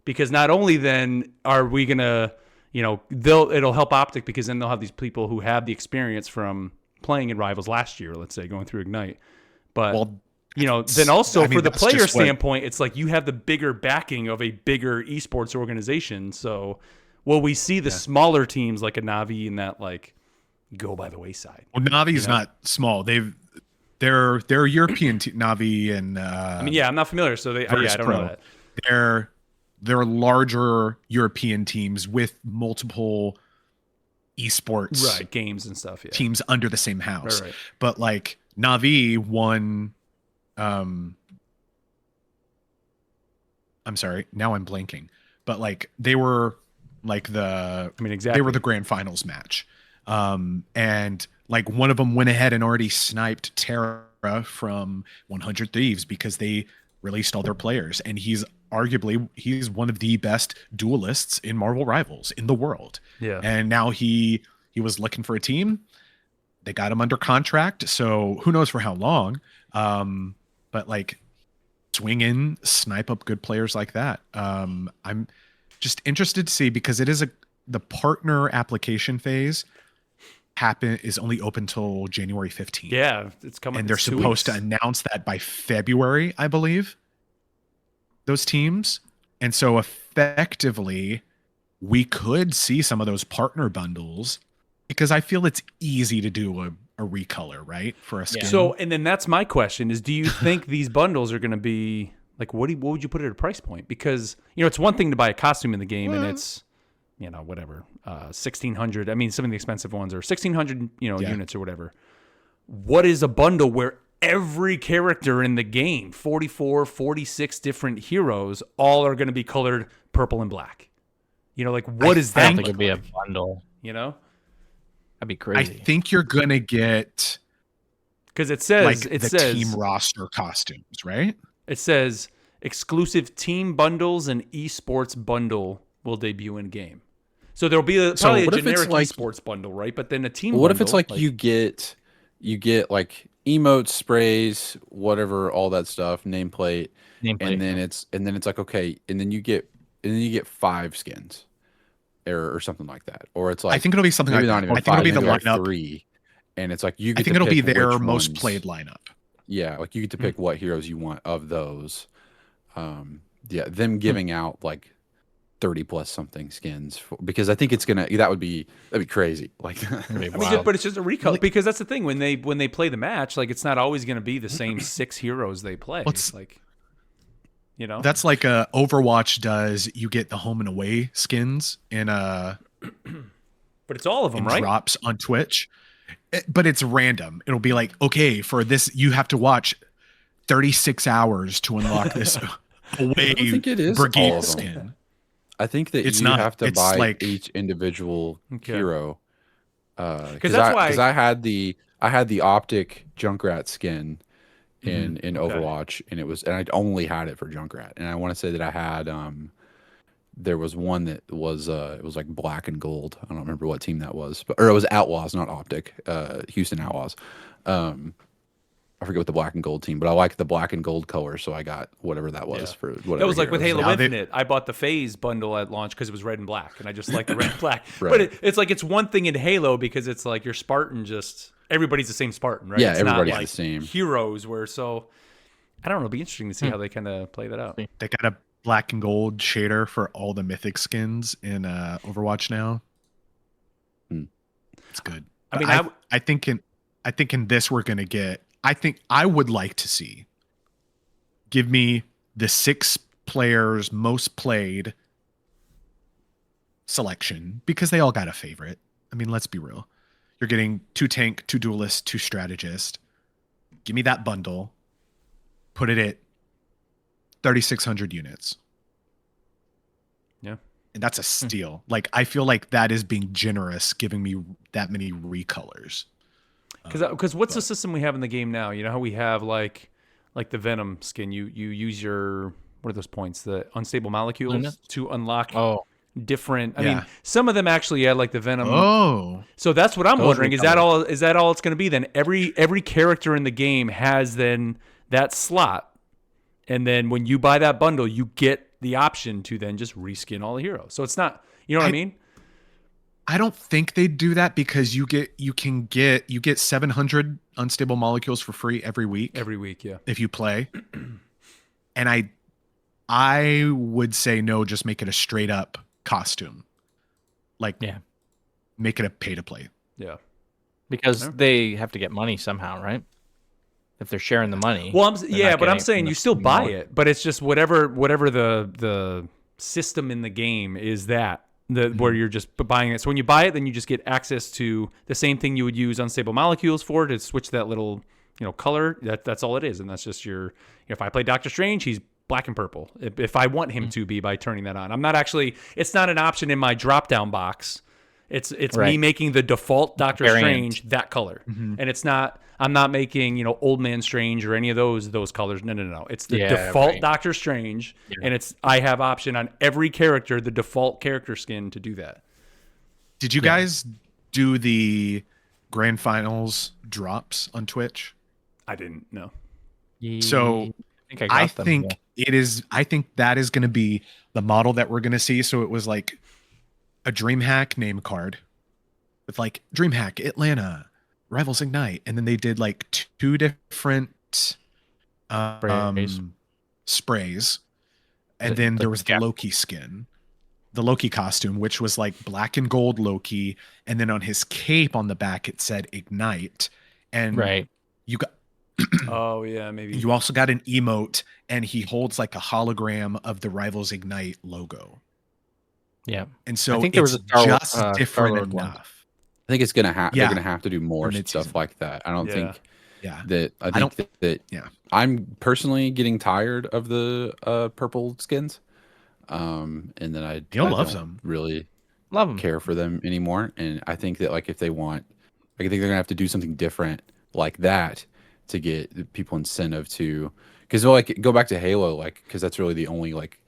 because not only then are we gonna, it'll help Optic because then they'll have these people who have the experience from playing in Rivals last year, let's say, going through Ignite. But then also for the player standpoint, it's like you have the bigger backing of a bigger esports organization. So will we see the smaller teams like a Na'Vi and that like go by the wayside? Well, Na'Vi is not small. They're European Na'Vi and I'm not familiar, so I don't know that. They're larger European teams with multiple esports games and stuff, teams under the same house. Right. But like Na'Vi won. I'm sorry, now I'm blanking. But like they were like they were the grand finals match. And like one of them went ahead and already sniped Terra from 100 Thieves because they released all their players, and he's one of the best duelists in Marvel Rivals in the world. Yeah. And now he was looking for a team. they got him under contract, so who knows for how long. But like, swing in, snipe up good players like that. I'm just interested to see, because it is the partner application phase is only open till January 15th. Yeah, it's coming. And they're supposed to announce that by February, I believe, those teams. And so effectively, we could see some of those partner bundles, because I feel it's easy to do a recolor, right, for a skin. So, and then that's my question is, do you think these bundles are going to be like, what would you put at a price point? Because, it's one thing to buy a costume in the game and it's, whatever, 1,600. I mean, some of the expensive ones are 1,600, units or whatever. What is a bundle where every character in the game, 44, 46 different heroes, all are going to be colored purple and black? What is that? I think it'd be a bundle. That'd be crazy. I think you're going to get, because it says team roster costumes, right? It says exclusive team bundles and esports bundle will debut in game. So there'll be probably a generic esports bundle, right? But then a team. What bundle, if it's like you get like emotes, sprays, whatever, all that stuff, nameplate, and then it's like, okay, and then you get 5 skins, or something like that, or it's like, I think it'll be something like that. I think it'll be the lineup 3, and it's like you get. I think to it'll be pick their which most ones. played lineup. Yeah, like you get to pick what heroes you want of those. Them giving out like 30 plus something skins because I think that'd be crazy. Like, but it's just a recall, because that's the thing, when they play the match, like, it's not always going to be the same 6 heroes they play. It's like, that's like Overwatch does. You get the home and away skins in but it's all of them, right? Drops on Twitch, but it's random. It'll be like, okay, for this you have to watch 36 hours to unlock this away brigade skin. I think that you have to buy each individual hero. Because I had the optic Junkrat skin in Overwatch, and I only had it for Junkrat. And I want to say that I had there was one that was it was like black and gold. I don't remember what team that was, or it was Outlaws, not Optic. Houston Outlaws. I forget what the black and gold team, but I like the black and gold color, so I got whatever that was for whatever. That was like with Halo Infinite. I bought the Phase bundle at launch because it was red and black, and I just like the red and black. Right. But it's like, it's one thing in Halo because it's like your Spartan, everybody's the same Spartan, right? Yeah, it's everybody's not like the same. Heroes I don't know. It'll be interesting to see how they kind of play that out. They got a black and gold shader for all the mythic skins in Overwatch now. It's good. I mean, I think in this we're gonna get. I think I would like to see. Give me the 6 players most played selection, because they all got a favorite. I mean, let's be real. You're getting 2 tank, 2 duelist, 2 strategist. Give me that bundle. Put it at 3,600 units. Yeah. And that's a steal. Like, I feel like that is being generous, giving me that many recolors. Because what's the system we have in the game now? You know how we have like the Venom skin. You use your, what are those points? The unstable molecules to unlock different. I mean, some of them actually add like the Venom. Oh, so that's what I'm wondering. Is that all it's going to be then? Every character in the game has then that slot, and then when you buy that bundle, you get the option to then just reskin all the heroes. So it's not, you know what I mean? I don't think they do that, because you get 700 unstable molecules for free every week. Every week, yeah. If you play. And I would say no, just make it a straight up costume. Like, make it a pay to play. Yeah. Because they have to get money somehow, right? If they're sharing the money. Well, I'm saying you still buy it, but it's just whatever the system in the game is that. Where you're just buying it. So when you buy it, then you just get access to the same thing you would use unstable molecules for, to switch that little, color. That's all it is. And that's just your, if I play Doctor Strange, he's black and purple. If I want him to be, by turning that on. It's not an option in my drop down box. It's me making the default Doctor Strange that color. And I'm not making, Old Man Strange or any of those colors. No. It's the default Doctor Strange. Yeah. And I have option on every character, the default character skin, to do that. Did you guys do the Grand Finals drops on Twitch? I didn't know. So I think it is. I think that is going to be the model that we're going to see. So it was like a DreamHack name card with like DreamHack Atlanta Rivals Ignite, and then they did like 2 different sprays, and then there was the Loki skin, the Loki costume, which was like black and gold Loki, and then on his cape on the back it said Ignite, and you got. Oh yeah, maybe. You also got an emote, and he holds like a hologram of the Rivals Ignite logo. Yeah, and so I think there was just different enough. I think it's gonna have. They're gonna have to do more stuff like that. I don't think. Yeah. I think that. Yeah. I'm personally getting tired of the purple skins, and then I loves them. Really love them. Care for them anymore, and I think that like if they want, I think they're gonna have to do something different like that to get people incentive to, because they'll like go back to Halo, like because that's really the only like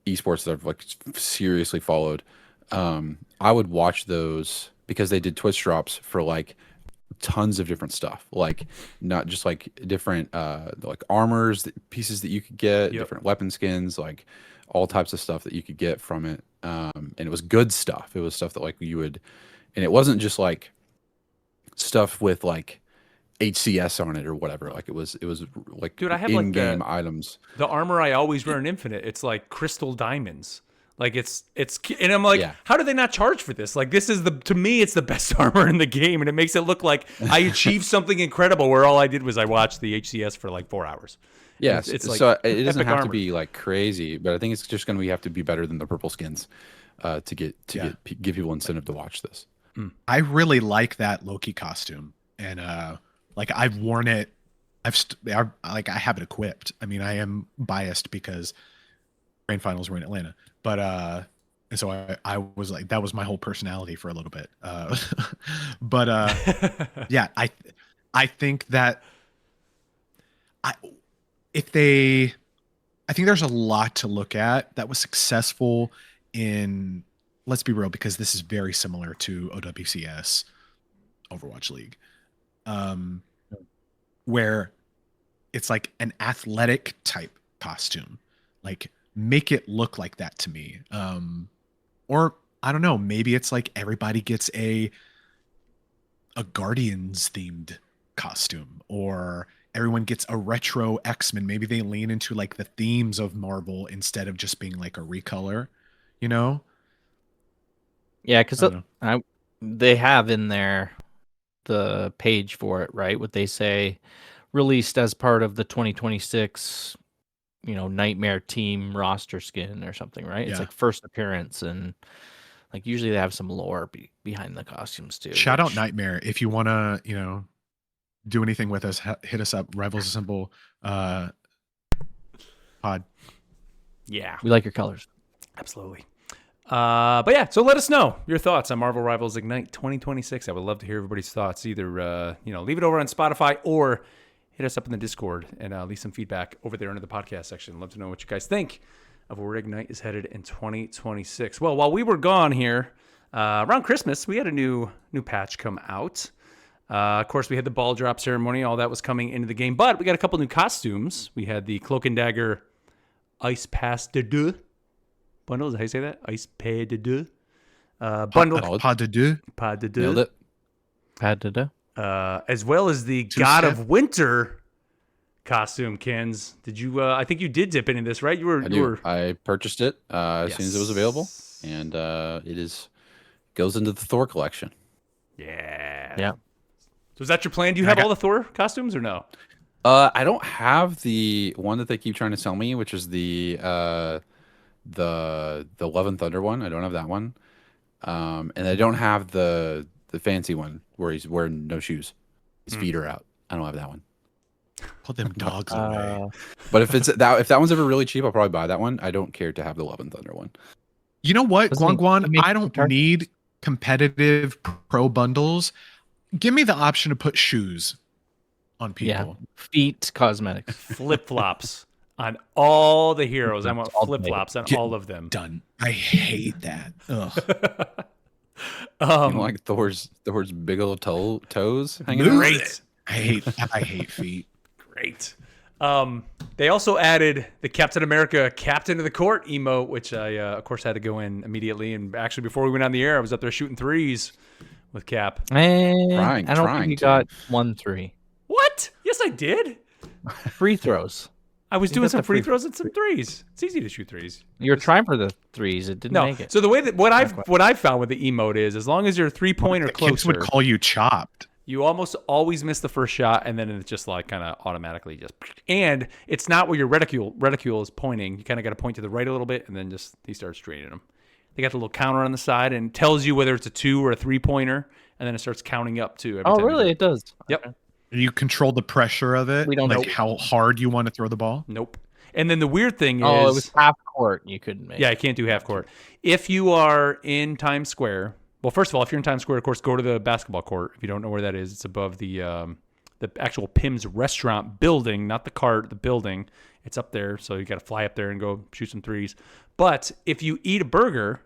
esports that I've like seriously followed. I would watch those because they did Twitch drops for like tons of different stuff, like not just like different like armors, pieces that you could get, different weapon skins, like all types of stuff that you could get from it. And it was good stuff. It was stuff that like you would, and it wasn't just like stuff with like HCS on it or whatever. Like it was like, dude, I have in-game like items. The armor I always wear in Infinite, it's like crystal diamonds. Like it's and I'm like, how do they not charge for this? Like this is to me, it's the best armor in the game, and it makes it look like I achieved something incredible where all I did was I watched the HCS for like 4 hours. Yes, it's like so it doesn't have to be like crazy, but I think it's just going to have to be better than the purple skins to give people incentive to watch this. I really like that Loki costume, and like I've worn it. I have it equipped. I mean, I am biased because Grand Finals were in Atlanta, but and so I was like, that was my whole personality for a little bit. But yeah, I think that I think there's a lot to look at that was successful in, let's be real, because this is very similar to OWCS, Overwatch League, where it's like an athletic type costume, like make it look like that to me. Or I don't know, maybe it's like everybody gets a Guardians themed costume, or everyone gets a retro X-Men. Maybe they lean into like the themes of Marvel instead of just being like a recolor, you know? Yeah, because they have in there the page for it, right? What they say, released as part of the 2026, Nightmare Team roster skin or something, right? Yeah. It's like first appearance, and like usually they have some lore behind the costumes too. Shout out Nightmare if you want to, do anything with us. Hit us up. Rivals Assemble pod. Yeah, we like your colors. Absolutely. But yeah, so let us know your thoughts on Marvel Rivals Ignite 2026. I would love to hear everybody's thoughts. Either leave it over on Spotify or hit us up in the Discord and leave some feedback over there under the podcast section. Love to know what you guys think of where Ignite is headed in 2026. Well, while we were gone here around Christmas, we had a new patch come out. Of course, we had the ball drop ceremony. All that was coming into the game, but we got a couple new costumes. We had the Cloak and Dagger Ice Pass de Deux bundle. Is that how you say that? Ice Pay de Deux bundle. Pas de Deux. Pas de Deux. Nailed it. Pas de Deux. As well as the God of Winter costume. Kens, did you? I think you did dip into this, right? I purchased it as soon as it was available, and goes into the Thor collection. Yeah. So is that your plan? Do you have all the Thor costumes or no? I don't have the one that they keep trying to sell me, which is the Love and Thunder one. I don't have that one, and I don't have the fancy one where he's wearing no shoes. His feet are out. I don't have that one. Pull them dogs away. But if that one's ever really cheap, I'll probably buy that one. I don't care to have the Love and Thunder one. You know what, Guan? I don't need competitive pro bundles. Give me the option to put shoes on people. Yeah. Feet cosmetics. Flip-flops on all the heroes. I want flip-flops on all of them. Done. I hate that. Ugh. You don't like Thor's big old toes hanging out? Great. I hate feet. Great. They also added the Captain America Captain of the Court emote, which I, of course, had to go in immediately. And actually, before we went on the air, I was up there shooting threes with Cap. I don't think you got 1-3. What? Yes, I did. Free throws. I was doing some free throws and some threes. It's easy to shoot threes. You were trying for the threes. It didn't make it. So the way that what I've found with the emote is, as long as you're 3-point or closer, kids would call you chopped. you almost always miss the first shot, and then it's just like kind of automatically just. And it's not where your reticule is pointing. You kind of got to point to the right a little bit, and then just he starts draining them. They got the little counter on the side and tells you whether it's a 2 or a 3-pointer, and then it starts counting up too. Oh, really? It does. Yep. Okay. You control the pressure of it. We don't like know. how hard you want to throw the ball. Nope. And then the weird thing is, it was half court. You couldn't make. Yeah, I can't do half court. If you are in Times Square, well, first of all, if you're in Times Square, of course, go to the basketball court. If you don't know where that is, it's above the actual Pim's restaurant building, not the cart, the building. It's up there, so you got to fly up there and go shoot some threes. But if you eat a burger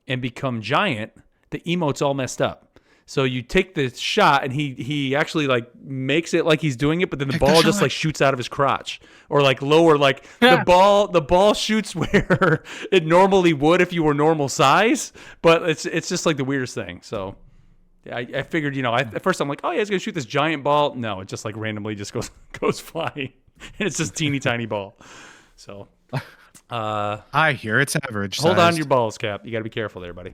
and become giant, the emote's all messed up. So you take the shot, and he actually like makes it like he's doing it, but then the ball just like shoots out of his crotch, or like lower, like the ball shoots where it normally would if you were normal size. But it's just like the weirdest thing. So I figured, at first I'm like, oh yeah, he's gonna shoot this giant ball. No, it just like randomly just goes flying, and it's just teeny tiny ball. So I hear it's average. Hold on to your balls, Cap. You got to be careful there, buddy.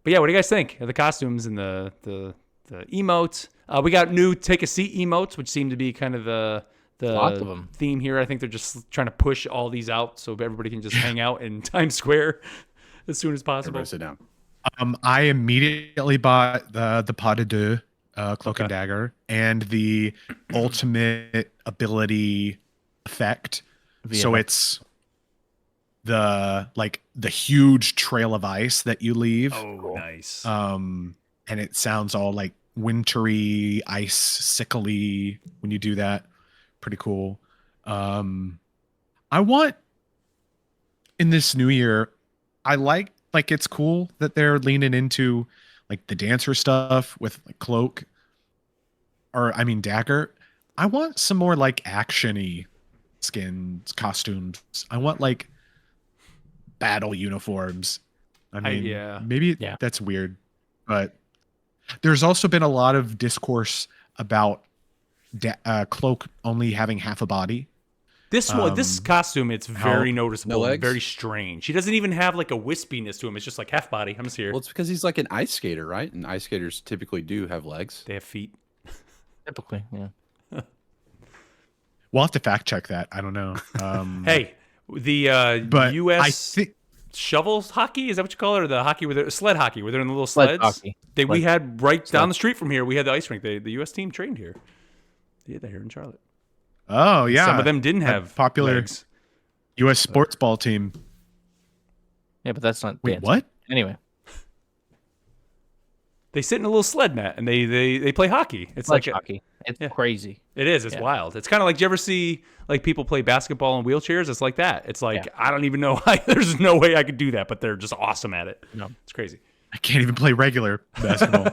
But yeah, what do you guys think of the costumes and the emotes? We got new take a seat emotes, which seem to be kind of the Lots of them. theme here. I think they're just trying to push all these out so everybody can just hang out in Times Square as soon as possible. Everybody sit down. I immediately bought the pas de deux, cloak and dagger, and the ultimate ability effect. So it's the huge trail of ice that you leave. Oh, nice. And it sounds all like wintry, ice sickly when you do that. Pretty cool. I want in this new year, I like it's cool that they're leaning into like the dancer stuff with like cloak, or I mean dagger. I want some more like action-y skins, costumes. I want like battle uniforms. I mean, maybe that's weird, but there's also been a lot of discourse about cloak only having half a body. This costume, it's very noticeable, no and very strange. He doesn't even have like a wispiness to him. It's just like half body. I'm just here. Well, it's because he's like an ice skater, right? And ice skaters typically do have legs. They have feet. Typically, yeah. We'll have to fact check that. I don't know. Hey, the but U.S. Shovels hockey, is that what you call it, or the hockey with sled hockey, where they're in the little sleds? Hockey. We had right down the street from here. We had the ice rink. The U.S. team trained here. They did that here in Charlotte. Oh yeah, some of them didn't have popular legs. U.S. sports ball team. Yeah, but that's not. Wait, dancing. what? Anyway, they sit in a little sled mat and they play hockey. It's like like hockey. It's crazy. It is. It's wild. It's kind of like, do you ever see like people play basketball in wheelchairs? It's like that. It's like I don't even know. There's no way I could do that, but they're just awesome at it. No, it's crazy. I can't even play regular basketball.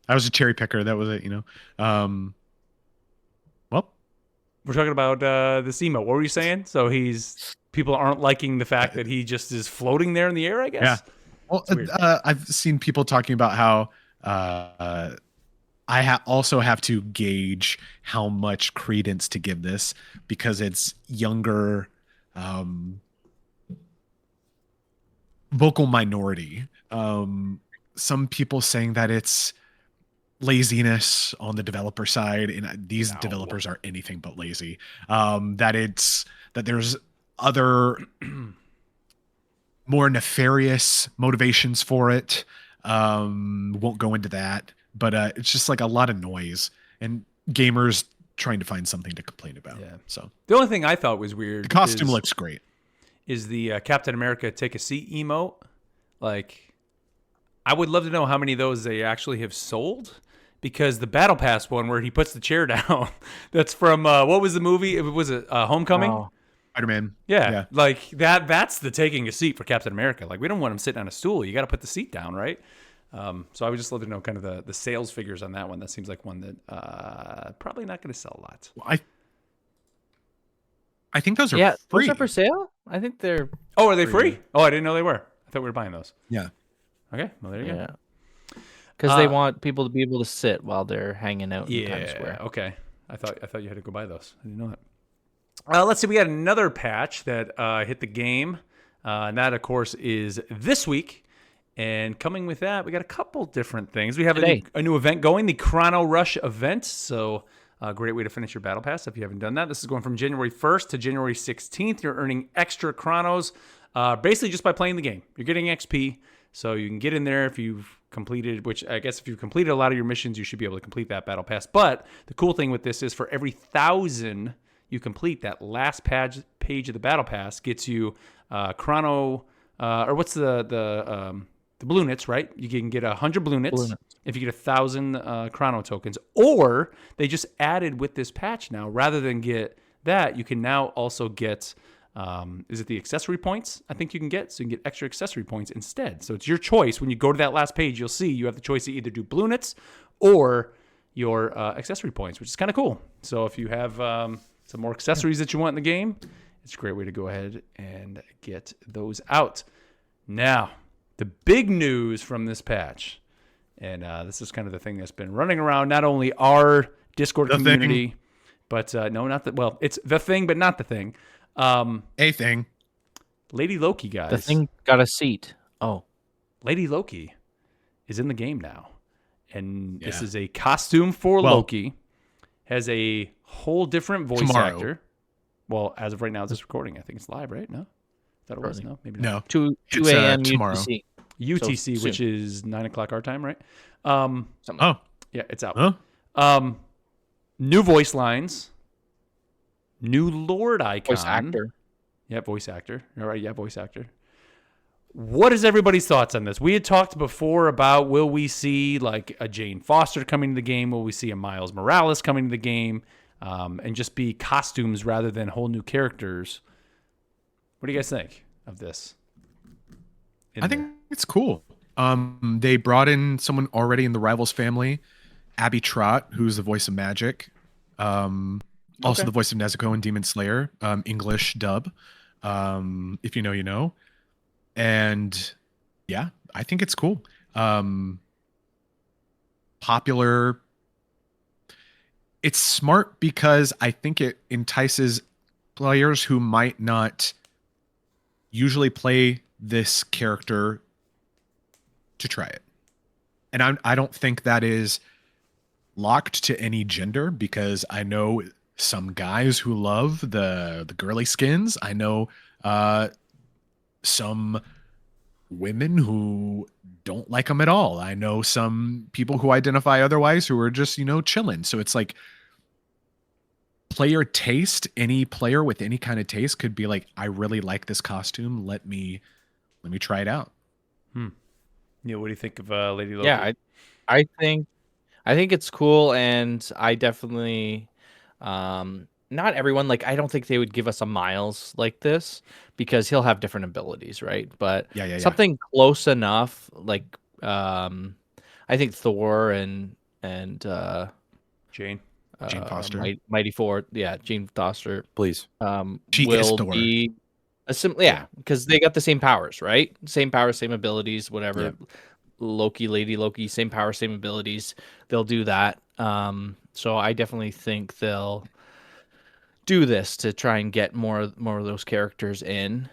I was a cherry picker. That was it. Well, we're talking about this emote. What were you saying? So people aren't liking the fact that he just is floating there in the air, I guess. Yeah. Well, I've seen people talking about how I also have to gauge how much credence to give this because it's younger vocal minority. Some people saying that it's laziness on the developer side, and these developers are anything but lazy. That there's other more nefarious motivations for it. Won't go into that, but it's just like a lot of noise and gamers trying to find something to complain about. Yeah. So the only thing I thought was weird. The costume looks great. Is the Captain America take a seat emote? Like, I would love to know how many of those they actually have sold. Because the Battle Pass one where he puts the chair down, that's from what was the movie? It was Homecoming. Oh, Spider-Man. Yeah, like that's the taking a seat for Captain America. Like we don't want him sitting on a stool. You got to put the seat down, right? So I would just love to know kind of the sales figures on that one. That seems like one that probably not going to sell a lot. Well, I think those are free. Those are for sale? I think they're Oh, are they free? Oh, I didn't know they were. I thought we were buying those. Yeah. Okay, well there you go. Because they want people to be able to sit while they're hanging out in Times Square. Okay. I thought you had to go buy those. I didn't know that. Let's see. We got another patch that hit the game. And that, of course, is this week. And coming with that, we got a couple different things. We have a new event going, the Chrono Rush event. So a great way to finish your Battle Pass if you haven't done that. This is going from January 1st to January 16th. You're earning extra chronos basically just by playing the game. You're getting XP. So you can get in there if you've completed, which I guess if you've completed a lot of your missions, you should be able to complete that Battle Pass. But the cool thing with this is for every 1,000 you complete, that last page of the Battle Pass gets you chrono, or what's the blue nits, right? You can get 100 blue nits if you get 1,000 chrono tokens. Or they just added with this patch now, rather than get that, you can now also get, is it the accessory points I think you can get? So you can get extra accessory points instead. So it's your choice. When you go to that last page, you'll see you have the choice to either do blue nits or your accessory points, which is kind of cool. So if you have some more accessories that you want in the game, it's a great way to go ahead and get those out. Now, the big news from this patch, and this is kind of the thing that's been running around not only our Discord community, but no, not the, well, it's the thing, but not the thing. A thing. Lady Loki, guys. The thing got a seat. Oh. Lady Loki is in the game now. And this is a costume for Loki. Has a whole different voice actor. Well, as of right now, this recording, I think it's live, right? No? I thought it was. No, maybe not. No. 2 a.m. tomorrow. UTC, so which is 9 o'clock our time, right? Yeah, it's out. Huh? New voice lines. New Lord icon. Voice actor. Yeah, voice actor. All right, yeah, voice actor. What is everybody's thoughts on this? We had talked before about, will we see like a Jane Foster coming to the game? Will we see a Miles Morales coming to the game? And just be costumes rather than whole new characters. What do you guys think of this? I think it's cool. They brought in someone already in the Rivals family, Abby Trott, who's the voice of Magic. Also the voice of Nezuko and Demon Slayer, English dub. If you know, you know. And yeah, I think it's cool. Popular. It's smart because I think it entices players who might not usually play this character to try it. And I don't think that is locked to any gender, because I know some guys who love the girly skins. I know some women who don't like them at all. I know some people who identify otherwise who are just, chilling. So it's like player taste. Any player with any kind of taste could be like, I really like this costume. Let me try it out. Yeah, what do you think of Lady Loki? Yeah, I think it's cool, and I definitely not everyone, like, I don't think they would give us a Miles like this, because he'll have different abilities, right? But something close enough, like I think Thor and Jane Foster, Mighty Thor, Jane Foster, please. She will is Thor. be because they got the same powers, right? Same powers, same abilities, whatever. Yeah. Loki, Lady Loki, same power, same abilities. They'll do that. So I definitely think they'll do this to try and get more of those characters in.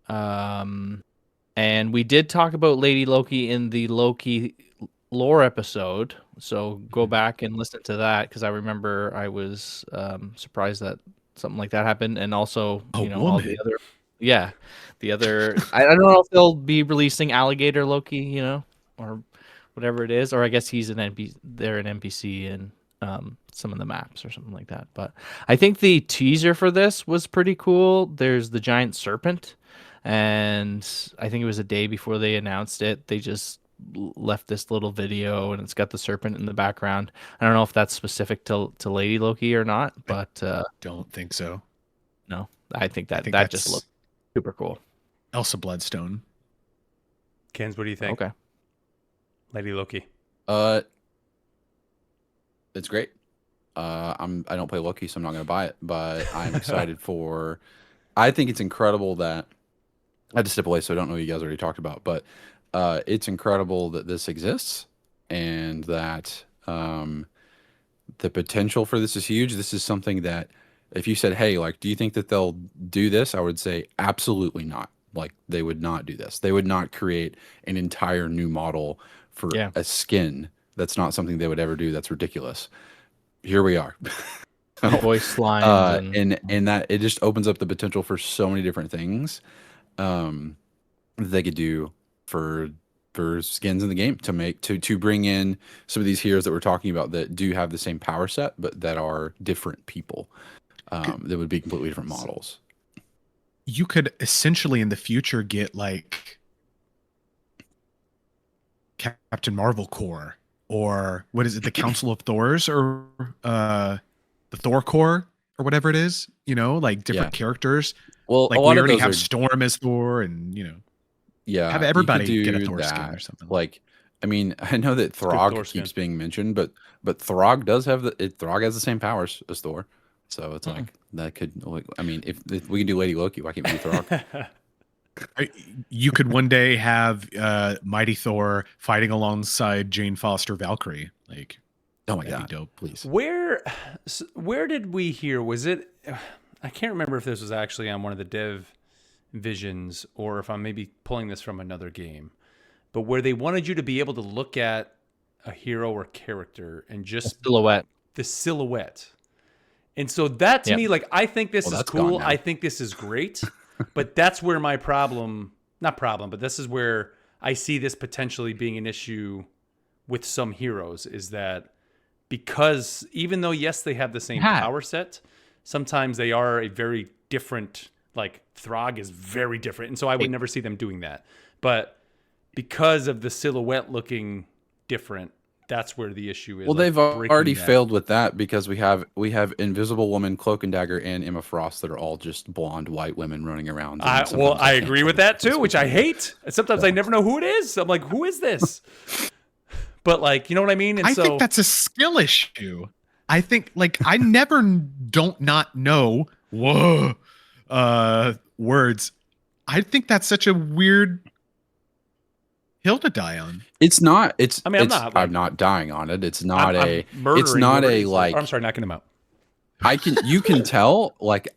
And we did talk about Lady Loki in the Loki lore episode, so go back and listen to that, because I remember I was surprised that something like that happened. And also, all the other, the other. I don't know if they'll be releasing Alligator Loki, or whatever it is, or I guess he's an NPC. They're an NPC in some of the maps or something like that. But I think the teaser for this was pretty cool. There's the giant serpent, and I think it was a day before they announced it, they just left this little video, and it's got the serpent in the background. I don't know if that's specific to Lady Loki or not, but don't think so. No, I think that just looks super cool. Elsa Bloodstone. Kens, what do you think? Okay. Lady Loki. It's great. I don't play Loki, so I'm not going to buy it, but I'm excited for. I think it's incredible that I had to step away, so I don't know what you guys already talked about, but it's incredible that this exists and that the potential for this is huge. This is something that if you said, hey, like, do you think that they'll do this? I would say absolutely not. Like, they would not do this. They would not create an entire new model for a skin. That's not something they would ever do. That's ridiculous. Here we are. Voice lines and that it just opens up the potential for so many different things that they could do for skins in the game to bring in some of these heroes that we're talking about that do have the same power set but that are different people that would be completely different models. You could essentially in the future get like Captain Marvel Corps, or what is it, the Council of Thors, or the Thor Corps, or whatever it is, you know, like different characters. Well, like we already have Storm as Thor, and you know, have everybody get a Thor skin or something. Like, I mean, I know that Throg keeps being mentioned, but Throg does have Throg has the same powers as Thor. So it's like that could. I mean, if we can do Lady Loki, why can't we do Throg? You could one day have Mighty Thor fighting alongside Jane Foster Valkyrie. Like, oh my god, be dope, please. Where did we hear? Was it? I can't remember if this was actually on one of the dev visions or if I'm maybe pulling this from another game, but where they wanted you to be able to look at a hero or character and just the silhouette. And so that to me, like, I think this is cool. I think this is great, but that's where my but this is where I see this potentially being an issue with some heroes, is that because even though, yes, they have the same power set, sometimes they are a very different, like Throg is very different. And so I would never see them doing that. But because of the silhouette looking different, that's where the issue is. Well, they've already failed with that because we have Invisible Woman, Cloak and Dagger, and Emma Frost that are all just blonde white women running around. I agree with that too, which I hate. Sometimes I never know who it is. I'm like, who is this? But like, you know what I mean? And I think that's a skill issue. I think like I never don't not know words. I think that's such a weird hill to die on. It's not. I'm not dying on it. It's not it's not a like. I'm sorry, knocking them out. You can tell, like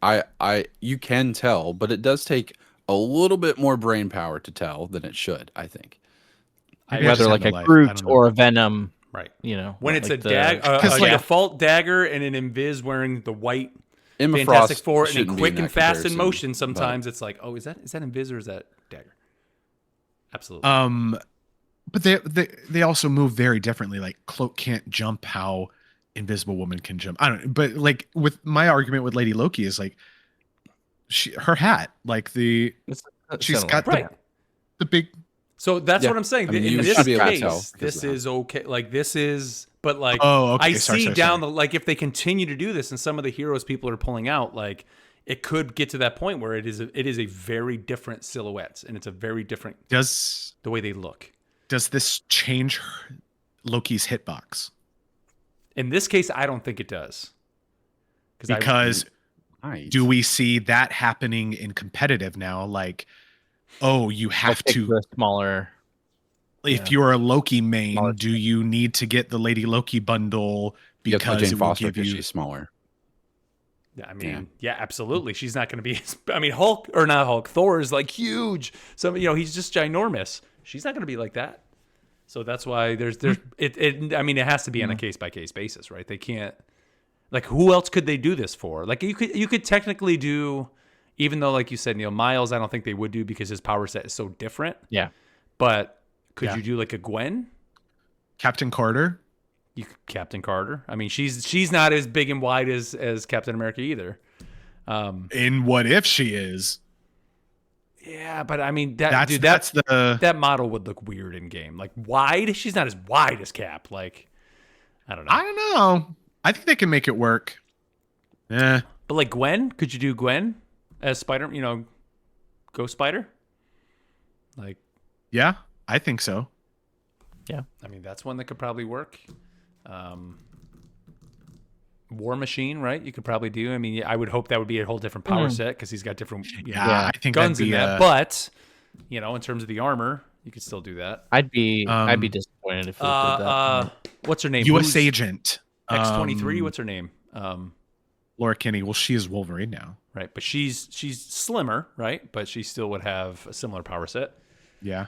you can tell, but it does take a little bit more brain power to tell than it should, I think. Whether like a Groot or a Venom, right? You know, when it's like a default dagger and an Invis wearing the white Emma Fantastic Frost Four and in quick and fast in motion. Sometimes it's like, oh, is that Invis or is that dagger? Absolutely. But they also move very differently. Like Cloak can't jump how Invisible Woman can jump. I don't know, but like with my argument with Lady Loki is like her hat, like she's got the big. So that's what I'm saying. In this case, this is okay. Like this is, but like I see down the like if they continue to do this and some of the heroes people are pulling out, like it could get to that point where it is a very different silhouettes and it's a very different the way they look. Does this change Loki's hitbox? In this case, I don't think it does. Because do we see that happening in competitive now? Like, oh, you have to smaller. If you're a Loki main, do you need to get the Lady Loki bundle because it will give you she's smaller? I mean, yeah, absolutely. She's not going to be. I mean, Thor is like huge. So he's just ginormous. She's not going to be like that. So that's why there's it. I mean, it has to be on a case by case basis, right? They can't. Like, who else could they do this for? Like, you could technically do, even though, like you said, Miles, I don't think they would do because his power set is so different. Yeah. But could you do like a Gwen? Captain Carter? Captain Carter. I mean, she's not as big and wide as Captain America either. And what if she is? Yeah, but I mean that model would look weird in game. Like wide, she's not as wide as Cap. Like I don't know. I think they can make it work. Yeah. But like Gwen, could you do Gwen? as Spider, Ghost Spider. Like, yeah, I think so. Yeah, I mean that's one that could probably work. War Machine, right? You could probably do. I mean, I would hope that would be a whole different power set because he's got different I think guns that'd be in that. But in terms of the armor, you could still do that. I'd be disappointed if they did that. What's her name? U.S. Agent X-23. What's her name? Laura Kinney. Well, she is Wolverine now, right? But she's slimmer, right? But she still would have a similar power set. Yeah.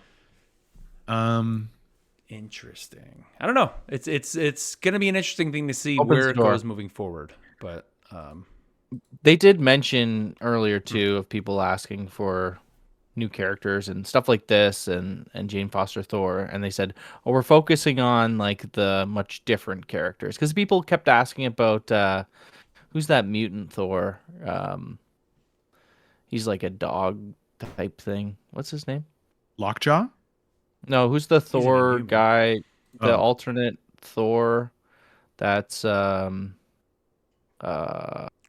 Interesting. I don't know. It's going to be an interesting thing to see where it goes moving forward. But they did mention earlier too of people asking for new characters and stuff like this, and Jane Foster Thor, and they said, "Oh, we're focusing on like the much different characters," because people kept asking about who's that mutant Thor. He's like a dog type thing. What's his name? Lockjaw. No, who's the Thor guy? The alternate Thor. That's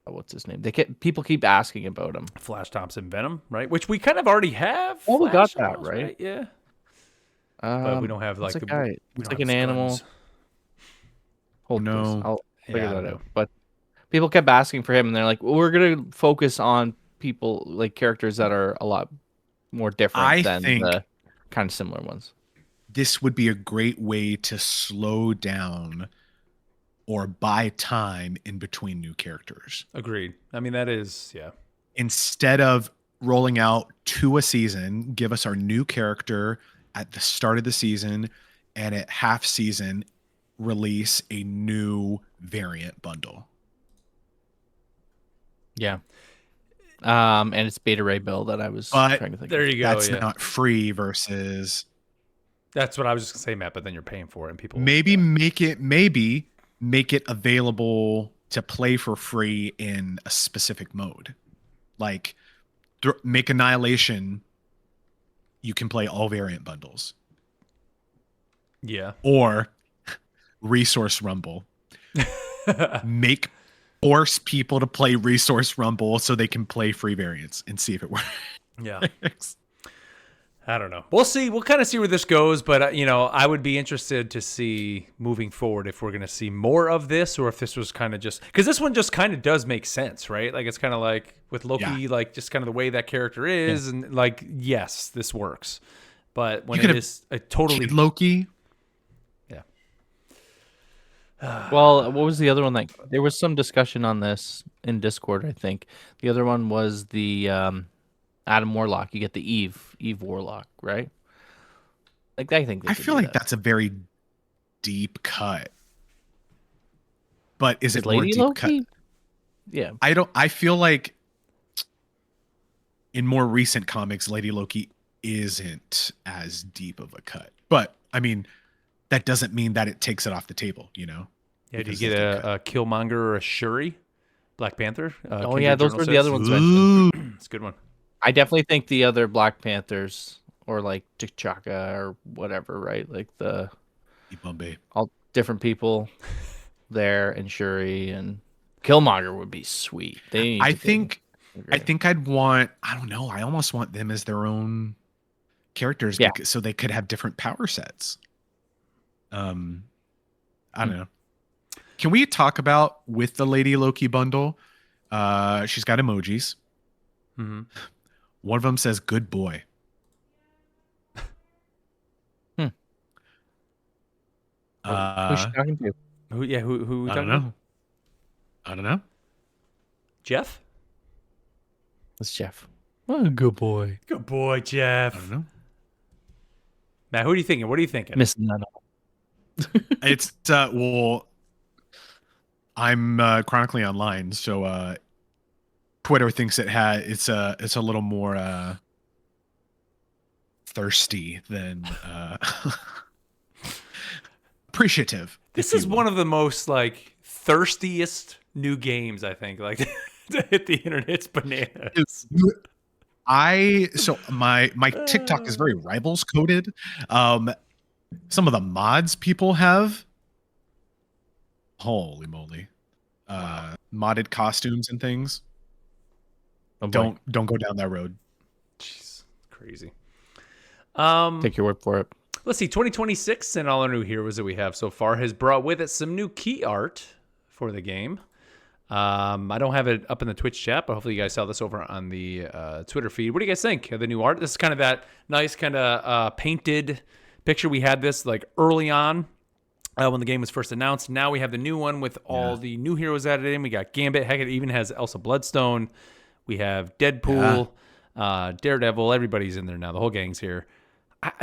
what's his name? People keep asking about him. Flash Thompson Venom, right? Which we kind of already have. Oh, we got that, right? Yeah. But we don't have like the guy. It's like an animal. Oh no, I'll figure that out. But people kept asking for him, and they're like, well, "We're gonna focus on people like characters that are a lot more different than the kind of similar ones." This would be a great way to slow down or buy time in between new characters. Agreed. I mean, that is, Instead of rolling out 2 a season, give us our new character at the start of the season, and at half season, release a new variant bundle. Yeah. And it's Beta Ray Bill that I was trying to think there of. you go. That's not free versus... That's what I was just going to say, Matt, but then you're paying for it, and people... Maybe make it available to play for free in a specific mode. Like, make Annihilation, you can play all variant bundles. Yeah. Or Resource Rumble. Force people to play Resource Rumble so they can play free variants and see if it works. Yeah. I don't know. We'll see. We'll kind of see where this goes, but I would be interested to see moving forward if we're going to see more of this, or if this was kind of just because this one just kind of does make sense, right? Like it's kind of like with Loki, like just kind of the way that character is, and like yes, this works. But when it is a totally Kid Loki, well, what was the other one? Like there was some discussion on this in Discord. I think the other one was the Adam Warlock. You get the Eve Warlock, right? Like I think I feel like that's a very deep cut. But is it more Lady deep Loki? cut? Yeah. I feel like in more recent comics, Lady Loki isn't as deep of a cut. But I mean, that doesn't mean that it takes it off the table, Yeah, do you get a Killmonger or a Shuri? Black Panther? Those were the other ones. It's a good one. I definitely think the other Black Panthers or like T'Chaka or whatever, right? Like Bombay. All different people there, and Shuri and Killmonger would be sweet. I think I'd want, I don't know, I almost want them as their own characters so they could have different power sets. I don't know. Can we talk about with the Lady Loki bundle? She's got emojis. Mm-hmm. One of them says "good boy." Who's she talking to? Who I don't know. I don't know. Jeff? It's Jeff. Oh, good boy. Good boy, Jeff. I don't know. Matt, who are you thinking? What are you thinking? Missing that all. It's well, I'm chronically online, so Twitter thinks it's a little more thirsty than appreciative. This is one of the most like thirstiest new games, I think. Like to hit the internet, it's bananas. My TikTok is very rivals coded. Some of the mods people have, holy moly, modded costumes and things. Don't go down that road. Jeez, crazy. Take your word for it. Let's see. 2026 and all our new heroes that we have so far has brought with it some new key art for the game. I don't have it up in the Twitch chat, but hopefully you guys saw this over on the Twitter feed. What do you guys think of the new art? This is kind of that nice kind of painted picture. We had this like early on when the game was first announced. Now we have the new one with all the new heroes added in. We got Gambit. Heck, it even has Elsa Bloodstone. We have Deadpool, Daredevil. Everybody's in there now. The whole gang's here.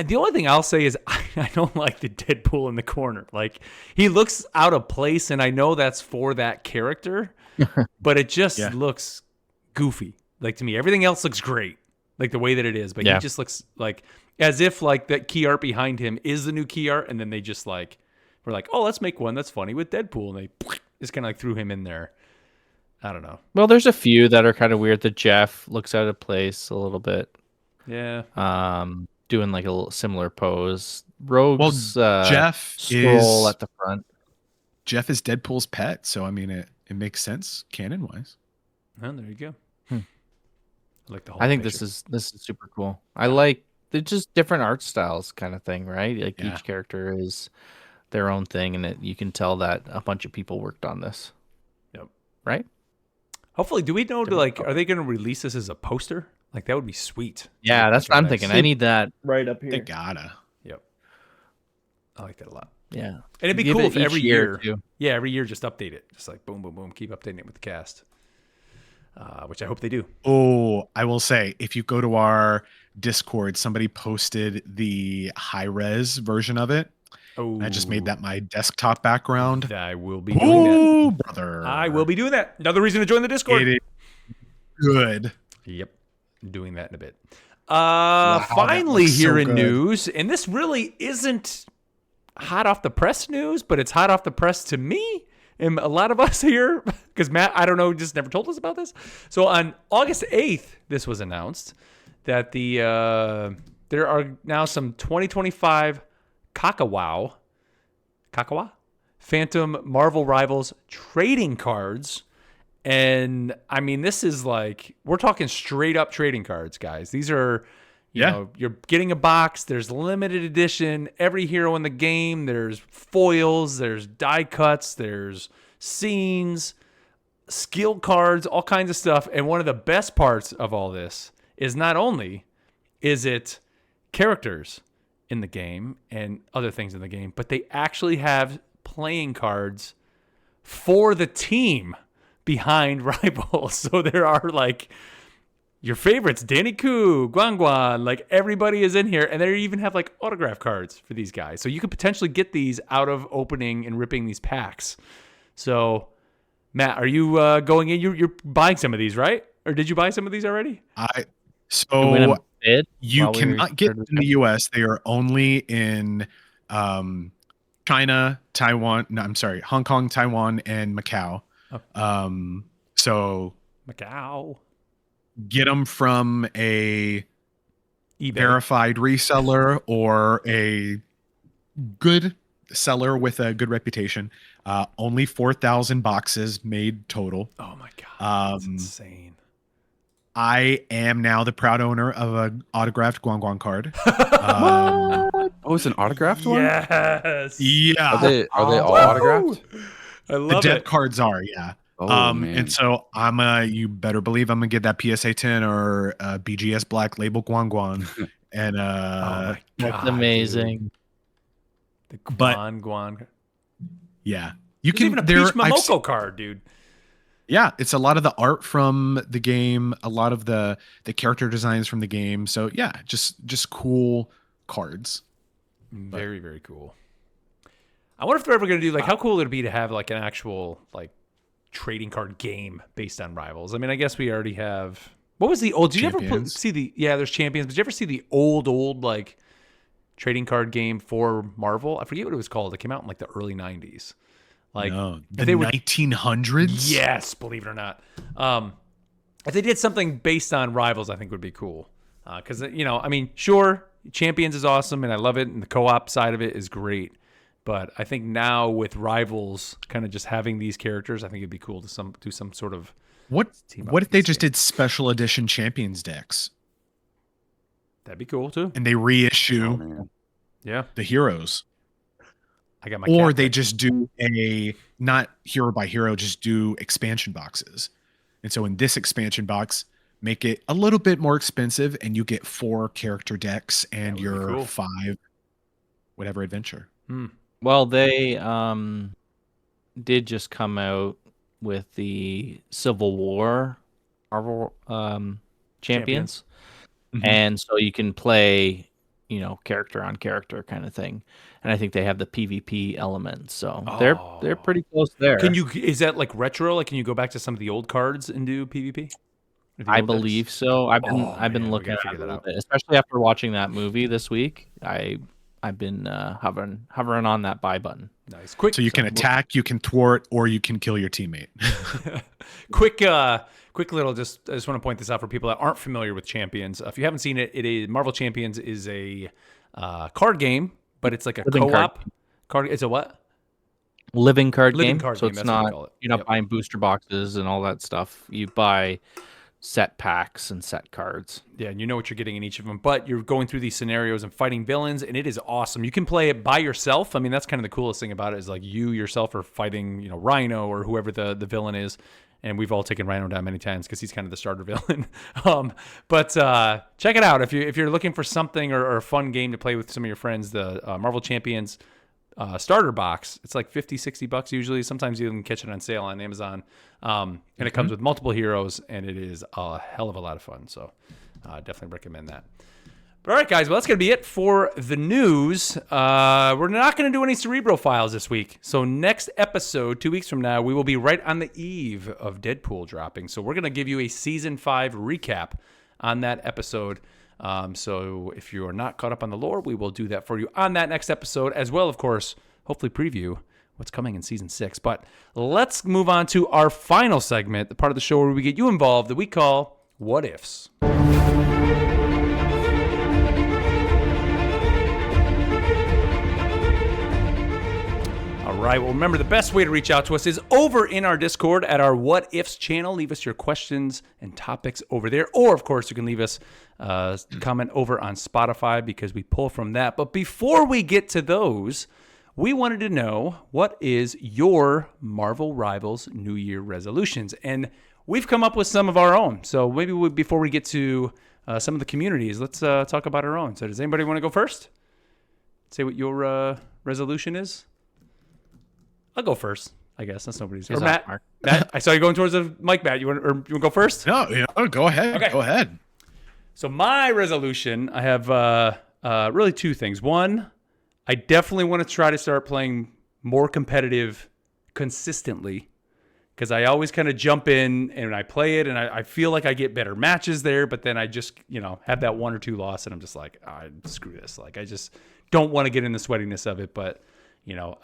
The only thing I'll say is I don't like the Deadpool in the corner. Like, he looks out of place, and I know that's for that character, but it just looks goofy. Like, to me, everything else looks great, like the way that it is, but he just looks like as if like that key art behind him is the new key art, and then they just like were like, oh, let's make one that's funny with Deadpool, and they just kind of like threw him in there. I don't know. Well, there's a few that are kind of weird. The Jeff looks out of place a little bit. Yeah. Doing like a little similar pose. Rogue's Jeff scroll at the front. Jeff is Deadpool's pet, so I mean it makes sense canon wise. Oh, there you go. I like the whole I think picture. this is super cool. I like they're just different art styles kind of thing, right? Like each character is their own thing, and you can tell that a bunch of people worked on this. Yep. Right? Hopefully, do we know are they going to release this as a poster? Like, that would be sweet. Yeah, that's what I'm thinking. I need that right up here. They gotta. Yep. I like that a lot. Yeah. And it'd be Give cool it if each every year, year, too. every year just update it. Just like boom, boom, boom. Keep updating it with the cast, which I hope they do. Oh, I will say, if you go to our Discord, somebody posted the high-res version of it. Oh, I just made that my desktop background. I will be doing that. Oh, brother. I will be doing that. Another reason to join the Discord. It is good. Yep. Doing that in a bit. Finally, here in news, and this really isn't hot off the press news, but it's hot off the press to me and a lot of us here, because Matt, I don't know, just never told us about this. So on August 8th, this was announced that there are now some 2025 Kakawa Phantom Marvel Rivals trading cards. And I mean, this is like, we're talking straight up trading cards, guys. These are, you know, you're getting a box. There's limited edition, every hero in the game. There's foils, there's die cuts, there's scenes, skill cards, all kinds of stuff. And one of the best parts of all this is not only is it characters in the game and other things in the game, but they actually have playing cards for the team behind Rivals. So there are like your favorites, Danny Koo, Guan, like everybody is in here, and they even have like autograph cards for these guys. So you could potentially get these out of opening and ripping these packs. So Matt, are you going in? You're buying some of these, right? Or did you buy some of these already? You cannot get in the US. They are only in China, Taiwan. No, I'm sorry, Hong Kong, Taiwan, and Macau. So Macau, get them from a eBay verified reseller or a good seller with a good reputation. Only 4,000 boxes made total. Oh my god, that's insane. I am now the proud owner of an autographed Guan card. Oh, it's an autographed one? Yes. Yeah. Are they all autographed? I love the dead it. cards are, yeah. Oh, man. And so you better believe I'm gonna get that PSA 10 or BGS Black label Guan. And oh my that's God, amazing. Dude. The Guan. Yeah. You can even a Peach Momoko card, dude. Yeah, it's a lot of the art from the game, a lot of the character designs from the game. So yeah, just cool cards. Very, very cool. I wonder if they're ever going to do, like, how cool would it be to have, like, an actual, like, trading card game based on Rivals? I mean, I guess we already have... What was the old... Did you ever see the... Yeah, there's Champions. But did you ever see the old, like, trading card game for Marvel? I forget what it was called. It came out in, like, the early 90s. Like, no, the 1900s? Yes, believe it or not. If they did something based on Rivals, I think would be cool. Because, you know, I mean, sure, Champions is awesome, and I love it, and the co-op side of it is great. But I think now with Rivals kind of just having these characters, I think it'd be cool to do some sort of what if they just did special edition Champions decks? That'd be cool too. And they reissue the heroes. I got my or they just do a not hero by hero, just do expansion boxes. And so in this expansion box, make it a little bit more expensive and you get 4 character decks and your 5 whatever adventure. Well, they did just come out with the Civil War Marvel champions. And so you can play, character on character kind of thing. And I think they have the PvP element. So they're pretty close there. Is that like retro? Like, can you go back to some of the old cards and do PvP? I believe so. I've been looking at it a little bit, especially after watching that movie this week. I've been hovering on that buy button. Nice. So you can attack, you can thwart, or you can kill your teammate. Quick little, I just want to point this out for people that aren't familiar with Champions. If you haven't seen it, Marvel Champions is a card game, but it's like a co-op card. It's a what? Living card game. So it's not, you're not buying booster boxes and all that stuff. You buy set packs and set cards. Yeah, and you know what you're getting in each of them, but you're going through these scenarios and fighting villains, and it is awesome. You can play it by yourself. I mean, that's kind of the coolest thing about it is like you yourself are fighting, Rhino or whoever the villain is. And we've all taken Rhino down many times because he's kind of the starter villain. But check it out if you're looking for something or a fun game to play with some of your friends. The Marvel Champions starter box, it's like $50-$60 usually. Sometimes you can catch it on sale on Amazon, and it comes with multiple heroes, and it is a hell of a lot of fun. So definitely recommend that. All right, guys. Well, that's going to be it for the news. We're not going to do any Cerebro files this week. So next episode, 2 weeks from now, we will be right on the eve of Deadpool dropping. So we're going to give you a Season 5 recap on that episode. So if you are not caught up on the lore, we will do that for you on that next episode, as well, of course, hopefully preview what's coming in Season 6. But let's move on to our final segment, the part of the show where we get you involved, that we call What Ifs. All right. Well, remember, the best way to reach out to us is over in our Discord at our What Ifs channel. Leave us your questions and topics over there. Or, of course, you can leave us a comment over on Spotify because we pull from that. But before we get to those, we wanted to know, what is your Marvel Rivals New Year resolutions? And we've come up with some of our own. So maybe before we get to some of the communities, let's talk about our own. So does anybody want to go first? Say what your resolution is? I'll go first, I guess. That's nobody's. Or Matt. Matt, I saw you going towards the mic, Matt. You want to go first? No, go ahead. Okay. Go ahead. So my resolution, I have really 2 things. One, I definitely want to try to start playing more competitive consistently, because I always kind of jump in and I play it and I feel like I get better matches there, but then I just, have that 1 or 2 loss and I'm just like, screw this. Like, I just don't want to get in the sweatiness of it, but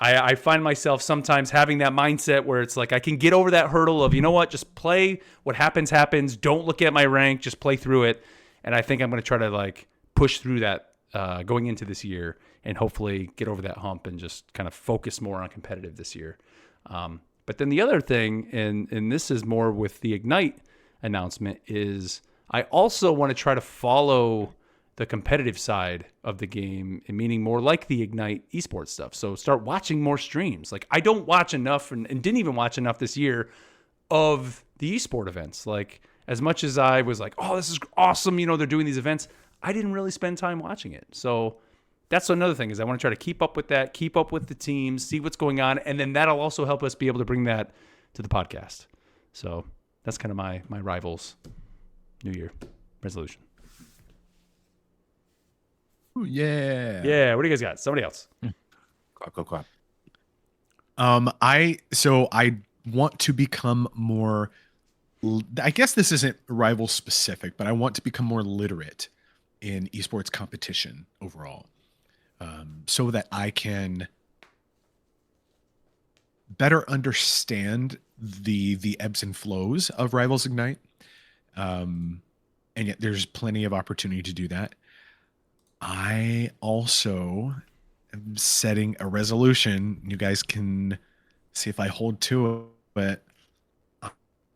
I find myself sometimes having that mindset where it's like I can get over that hurdle of, just play. What happens, happens. Don't look at my rank. Just play through it. And I think I'm going to try to push through that going into this year and hopefully get over that hump and just kind of focus more on competitive this year. But then the other thing, and this is more with the Ignite announcement, is I also want to try to follow the competitive side of the game, and meaning more like the Ignite esports stuff. So start watching more streams. Like, I don't watch enough and didn't even watch enough this year of the esport events. Like, as much as I was like, oh, this is awesome, they're doing these events, I didn't really spend time watching it. So that's another thing, is I want to try to keep up with that, keep up with the teams, see what's going on, and then that'll also help us be able to bring that to the podcast. So that's kind of my Rivals New Year resolution. Ooh, yeah. Yeah. What do you guys got? Somebody else. Clap. I want to become more, I guess this isn't rival specific, but I want to become more literate in esports competition overall, so that I can better understand the ebbs and flows of Rivals Ignite. And yet there's plenty of opportunity to do that. I also am setting a resolution. You guys can see if I hold to it.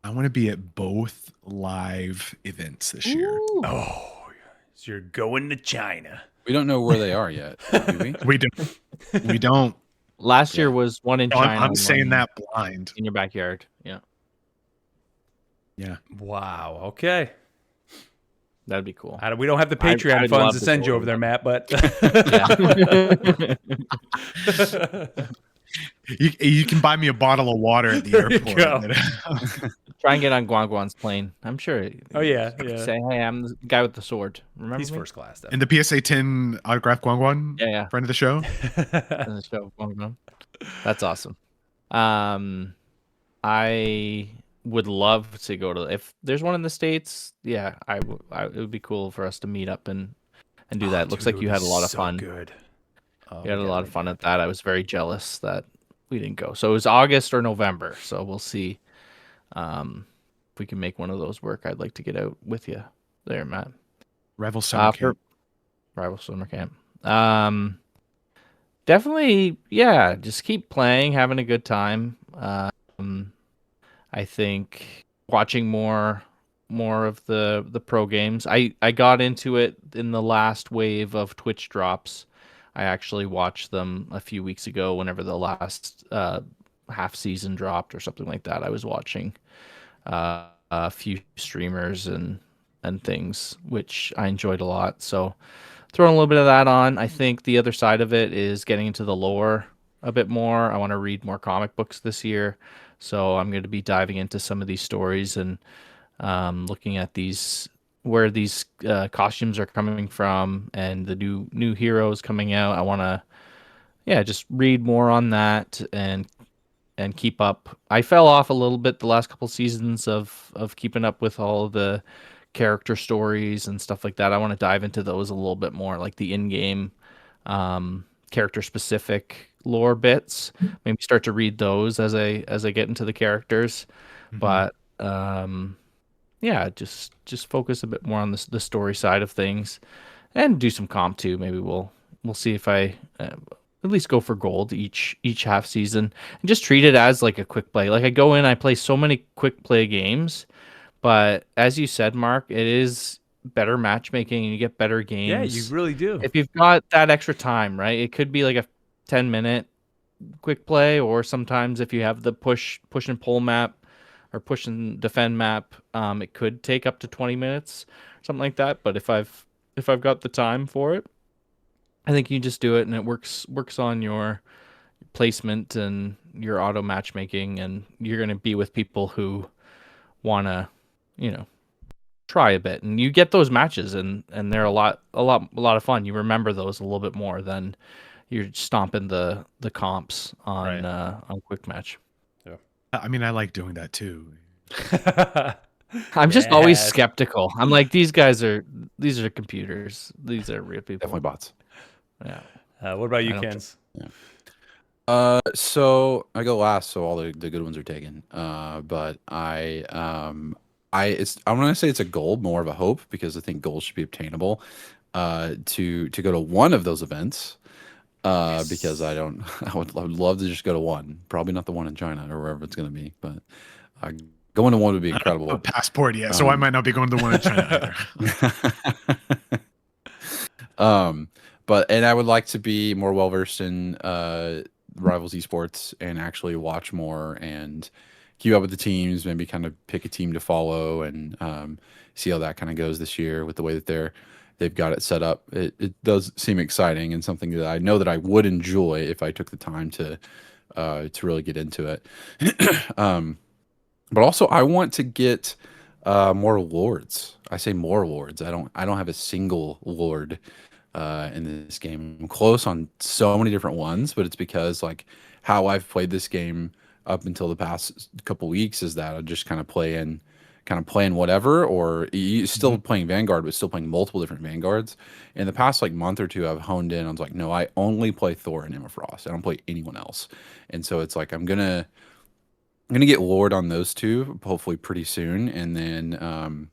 I want to be at both live events this year. Oh, so you're going to China. We don't know where they are yet, do we? We don't. We don't. Last year was one in China. I'm saying that blind. In your backyard. Yeah. Yeah. Wow. Okay. That'd be cool. We don't have the Patreon funds to send you over there, Matt, but you can buy me a bottle of water at the airport. Try and get on Guanguan's plane. I'm sure. Oh yeah. Say, hey, I'm the guy with the sword. Remember he's me? first class. Though. And the PSA 10 autograph Guanguan. Yeah. Friend of the show. Guanguan. That's awesome. I would love to go to, if there's one in the States. Yeah, it would be cool for us to meet up and do that. Looks like you had a lot of fun. Good. You had a lot of fun at that. I was very jealous that we didn't go. So it was August or November. So we'll see if we can make one of those work. I'd like to get out with you there, Matt. Rival Summer Camp. Rival Summer Camp. Definitely, yeah. Just keep playing, having a good time. I think watching more of the pro games. I got into it in the last wave of Twitch drops. I actually watched them a few weeks ago whenever the last half season dropped or something like that. I was watching a few streamers and things, which I enjoyed a lot. So throwing a little bit of that on. I think the other side of it is getting into the lore a bit more. I want to read more comic books this year. So I'm going to be diving into some of these stories and looking at where these costumes are coming from and the new heroes coming out. I want to, just read more on that and keep up. I fell off a little bit the last couple seasons of keeping up with all the character stories and stuff like that. I want to dive into those a little bit more, like the in-game character specific lore bits. Maybe start to read those as I get into the characters. But just focus a bit more on the story side of things and do some comp too. Maybe we'll see if I at least go for gold each half season and just treat it as like a quick play. Like I go in, I play so many quick play games, but as you said, Mark, it is better matchmaking and you get better games. Yeah, you really do. If you've got that extra time, right? It could be like a 10-minute quick play, or sometimes if you have the push and pull map or push and defend map, it could take up to 20 minutes, something like that. But if I've got the time for it, I think you just do it and it works on your placement and your auto matchmaking, and you're going to be with people who want to, try a bit, and you get those matches and they're a lot of fun. You remember those a little bit more than you're stomping the comps on quick match. Yeah. I mean, I like doing that too. I'm just always skeptical. I'm like, these are computers. These are real people. Definitely bots. Yeah. What about you, Kens? Yeah. So I go last, so all the good ones are taken. But I'm gonna say it's a goal, more of a hope, because I think goals should be obtainable. To go to one of those events. Yes. Because I would love to just go to one. Probably not the one in China or wherever it's gonna be, but going to one would be incredible. A passport, yeah. So I might not be going to the one in China either. And I would like to be more well versed in Rivals Esports and actually watch more and keep up with the teams. Maybe kind of pick a team to follow and see how that kind of goes this year with the way that they've got it set up. It does seem exciting and something that I know that I would enjoy if I took the time to really get into it. But also I want to get more lords. I say more lords. I don't have a single lord in this game. I'm close on so many different ones, but it's because like how I've played this game up until the past couple weeks is that I just kind of playing whatever, or still playing Vanguard, but still playing multiple different Vanguards. In the past like month or two, I've honed in. I was like, no, I only play Thor and Emma Frost. I don't play anyone else. And so it's like I'm gonna get Lord on those two hopefully pretty soon, and then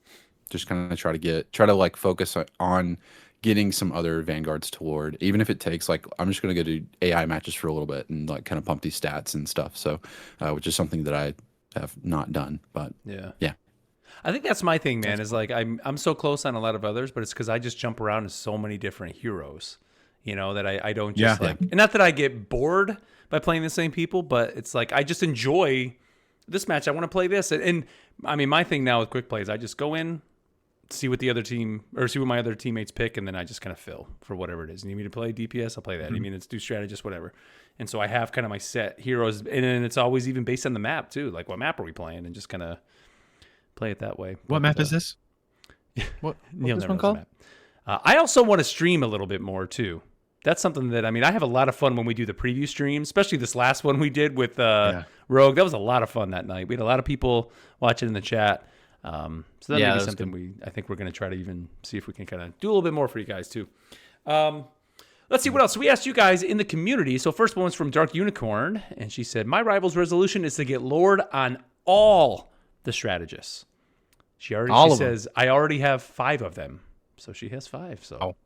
just kind of try to like focus on getting some other Vanguards toward, even if it takes like, I'm just going to go do AI matches for a little bit and like kind of pump these stats and stuff. So, which is something that I have not done, but yeah. I think that's my thing, man, is like, I'm so close on a lot of others, but it's because I just jump around to so many different heroes, you know, that I don't just and not that I get bored by playing the same people, but it's like, I just enjoy this match. I want to play this. And I mean, my thing now with quick plays, I just go in, see what the other team or see what my other teammates pick, and then I just kind of fill for whatever it is. You need me to play DPS, I'll play that. You mean it's do strategist, whatever. And so I have kind of my set heroes, and then it's always even based on the map too. Like, what map are we playing, and just kind of play it that way. What map is this? What Neil this one called? I also want to stream a little bit more too. That's something that, I mean, I have a lot of fun when we do the preview streams, especially this last one we did with Rogue. That was a lot of fun that night. We had a lot of people watching in the chat. So that may be something I think we're going to try to even see if we can kind of do a little bit more for you guys too. Let's see what else. So we asked you guys in the community. So first one was from Dark Unicorn, and she said, my rival's resolution is to get Lord on all the strategists. She says, I already have 5 of them. So she has 5. So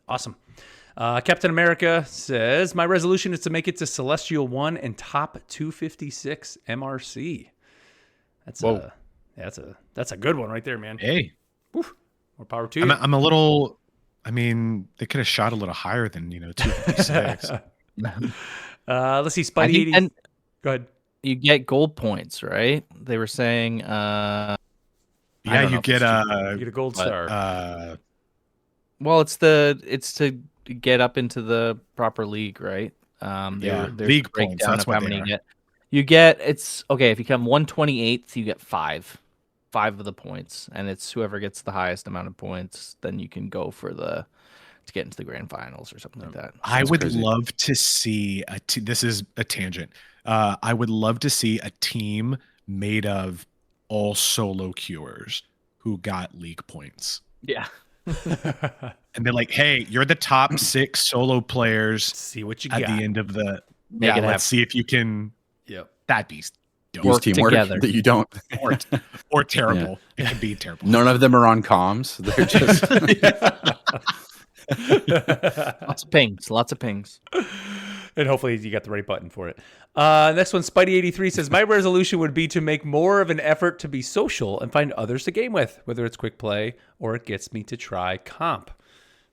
awesome. Captain America says, my resolution is to make it to Celestial 1 and top 256 MRC. That's a good one right there, man. Hey, more power to you. I'm a little. I mean, they could have shot a little higher than 256. Let's see, Spidey 80. Go ahead. You get gold points, right? They were saying. You get a gold star. Well, it's to get up into the proper league, right? League points. That's what they are. You get if you come 128th, you get 5 of the points, and it's whoever gets the highest amount of points, then you can go for to get into the grand finals or something like that. I would love to see this is a tangent. I would love to see a team made of all solo queuers who got league points. Yeah. And they're like, hey, you're the top 6 solo players. See what you at got the end of the. Let's see if you can. Yep. That'd be dope. Use teamwork together. that you don't. Or terrible. Yeah. It could be terrible. None of them are on comms. They're just. Lots of pings. And hopefully you got the right button for it. Next one, Spidey83 says, my resolution would be to make more of an effort to be social and find others to game with, whether it's quick play or it gets me to try comp.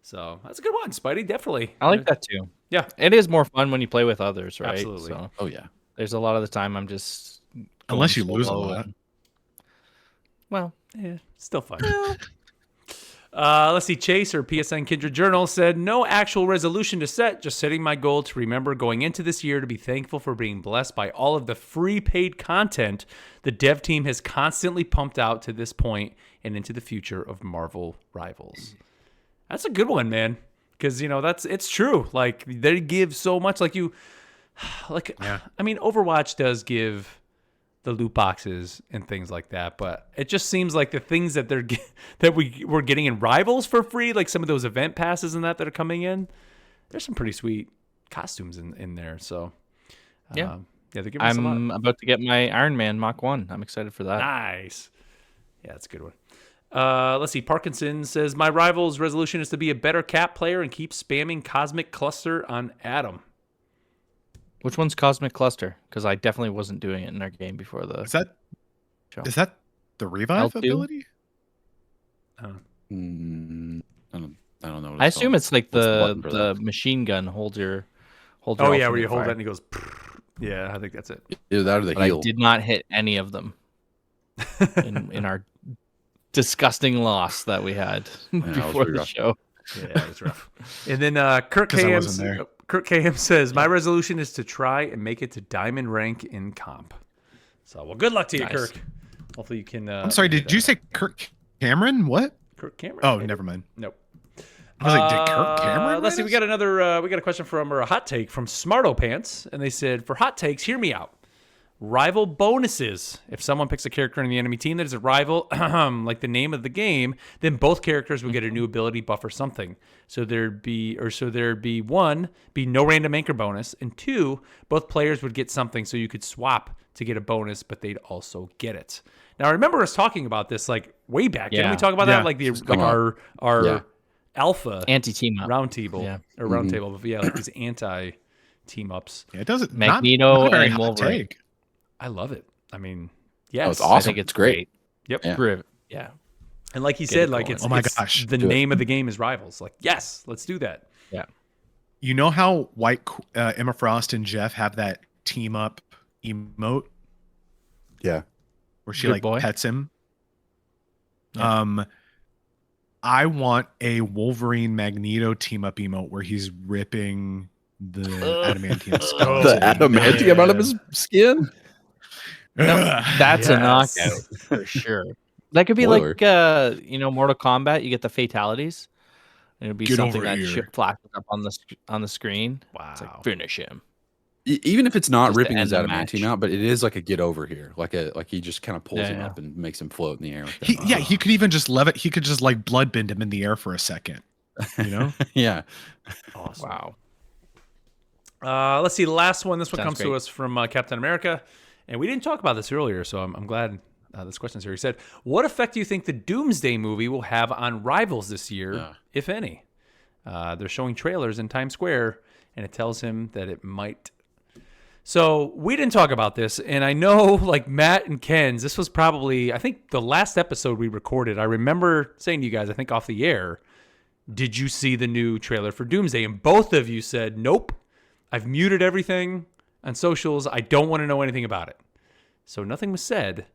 So that's a good one, Spidey, definitely. I like that too. Yeah. It is more fun when you play with others, right? Absolutely. So, oh, yeah. There's a lot of the time I'm just... Unless you lose a lot. Well, yeah, still fun. Let's see. Chase or PSN Kindred Journal said, no actual resolution to set, just setting my goal to remember going into this year to be thankful for being blessed by all of the free paid content the dev team has constantly pumped out to this point and into the future of Marvel Rivals. That's a good one, man. Because, it's true. Like, they give so much. I mean, Overwatch does give the loot boxes and things like that, but it just seems like the things that we're getting in Rivals for free, like some of those event passes and that are coming in, there's some pretty sweet costumes in there. So they're giving us a lot. I'm about to get my Iron Man Mach 1. I'm excited for that. Nice. Yeah, that's a good one. Let's see. Parkinson says, my Rivals resolution is to be a better Cap player and keep spamming Cosmic Cluster on Adam. Which one's Cosmic Cluster? Because I definitely wasn't doing it in our game before the show. Is that the revive L2? ability? I don't know. What I assume it's like the machine gun hold your where you hold that and he goes. Yeah, I think that's it. Either that or the heal. I did not hit any of them in our disgusting loss that we had before the show. Yeah, it was rough. And then Kirk KM says, my resolution is to try and make it to diamond rank in comp. So, well, good luck to you, Nice. Kirk. Hopefully you can... I'm sorry, did you say Kirk Cameron? What? Kirk Cameron? Oh, maybe. never mind. Nope. I was like, did Kirk Cameron? Let's see, we got a question from, or a hot take from Smarto Pants, and they said, for hot takes, hear me out. Rival bonuses. If someone picks a character in the enemy team that is a rival, like the name of the game, then both characters would get a new ability buff or something. So there'd be one, no random anchor bonus, and 2, both players would get something so you could swap to get a bonus, but they'd also get it. Now I remember us talking about this like way back. Didn't we talk about that? Like our alpha anti-team up round table or round Mhm. table, but yeah, like these anti team ups. Yeah, it doesn't Magneto not a very and hot Wolverine. take. I love it. I mean, Oh, yes, it's awesome. I think it's great. Yep. Yeah. Yeah. And like he Get said, it like going. it's Oh my it's gosh. the Do it. name of the game is Rivals. Like, yes, let's do that. Yeah. You know how Emma Frost and Jeff have that team up emote Yeah. where she Good like boy. pets him? Yeah. I want a Wolverine Magneto team up emote where he's ripping the adamantium skeleton. The adamantium out of his skin. That's a Yes. knockout for sure. That could be Spoiler. like Mortal Kombat. You get the fatalities. And it'll be Get something over that here. flashes up on the screen. Wow. It's like finish him. Even if it's not Just to ripping his end the adamantium match. out, but it is like a get over here, like he just kind of pulls him Yeah. up and makes him float in the air. Like that. He could even just levitate. He could just like blood bend him in the air for a second. You know? Yeah. Awesome. Wow. Let's see. The last one. This one Sounds comes to great. us from Captain America, and we didn't talk about this earlier, so I'm glad this question's here. He said, "What effect do you think the Doomsday movie will have on Rivals this year, if any?" They're showing trailers in Times Square, and it tells him that it might. So we didn't talk about this, and I know, like Matt and Ken's, this was probably, I think, the last episode we recorded. I remember saying to you guys, I think off the air, did you see the new trailer for Doomsday? And both of you said, nope. I've muted everything on socials. I don't want to know anything about it. So nothing was said.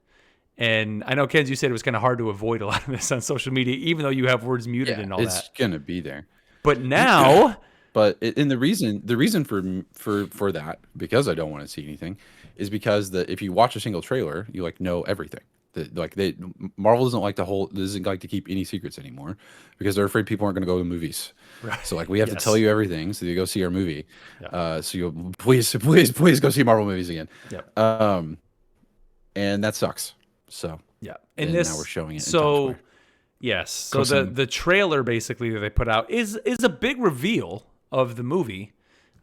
And I know, Ken's, you said it was kind of hard to avoid a lot of this on social media, even though you have words muted and all it's that. gonna be there. But now... But and the reason for that, because I don't want to see anything, is because if you watch a single trailer, you like know everything. Marvel doesn't like to keep any secrets anymore because they're afraid people aren't going to go to movies. Right. So like we have to Yes. tell you everything so you go see our movie. Yeah. So you please go see Marvel movies again. Yep. And that sucks. So Yeah. and And this, now we're showing it in Times so Square. yes. So the trailer basically that they put out is a big reveal of the movie,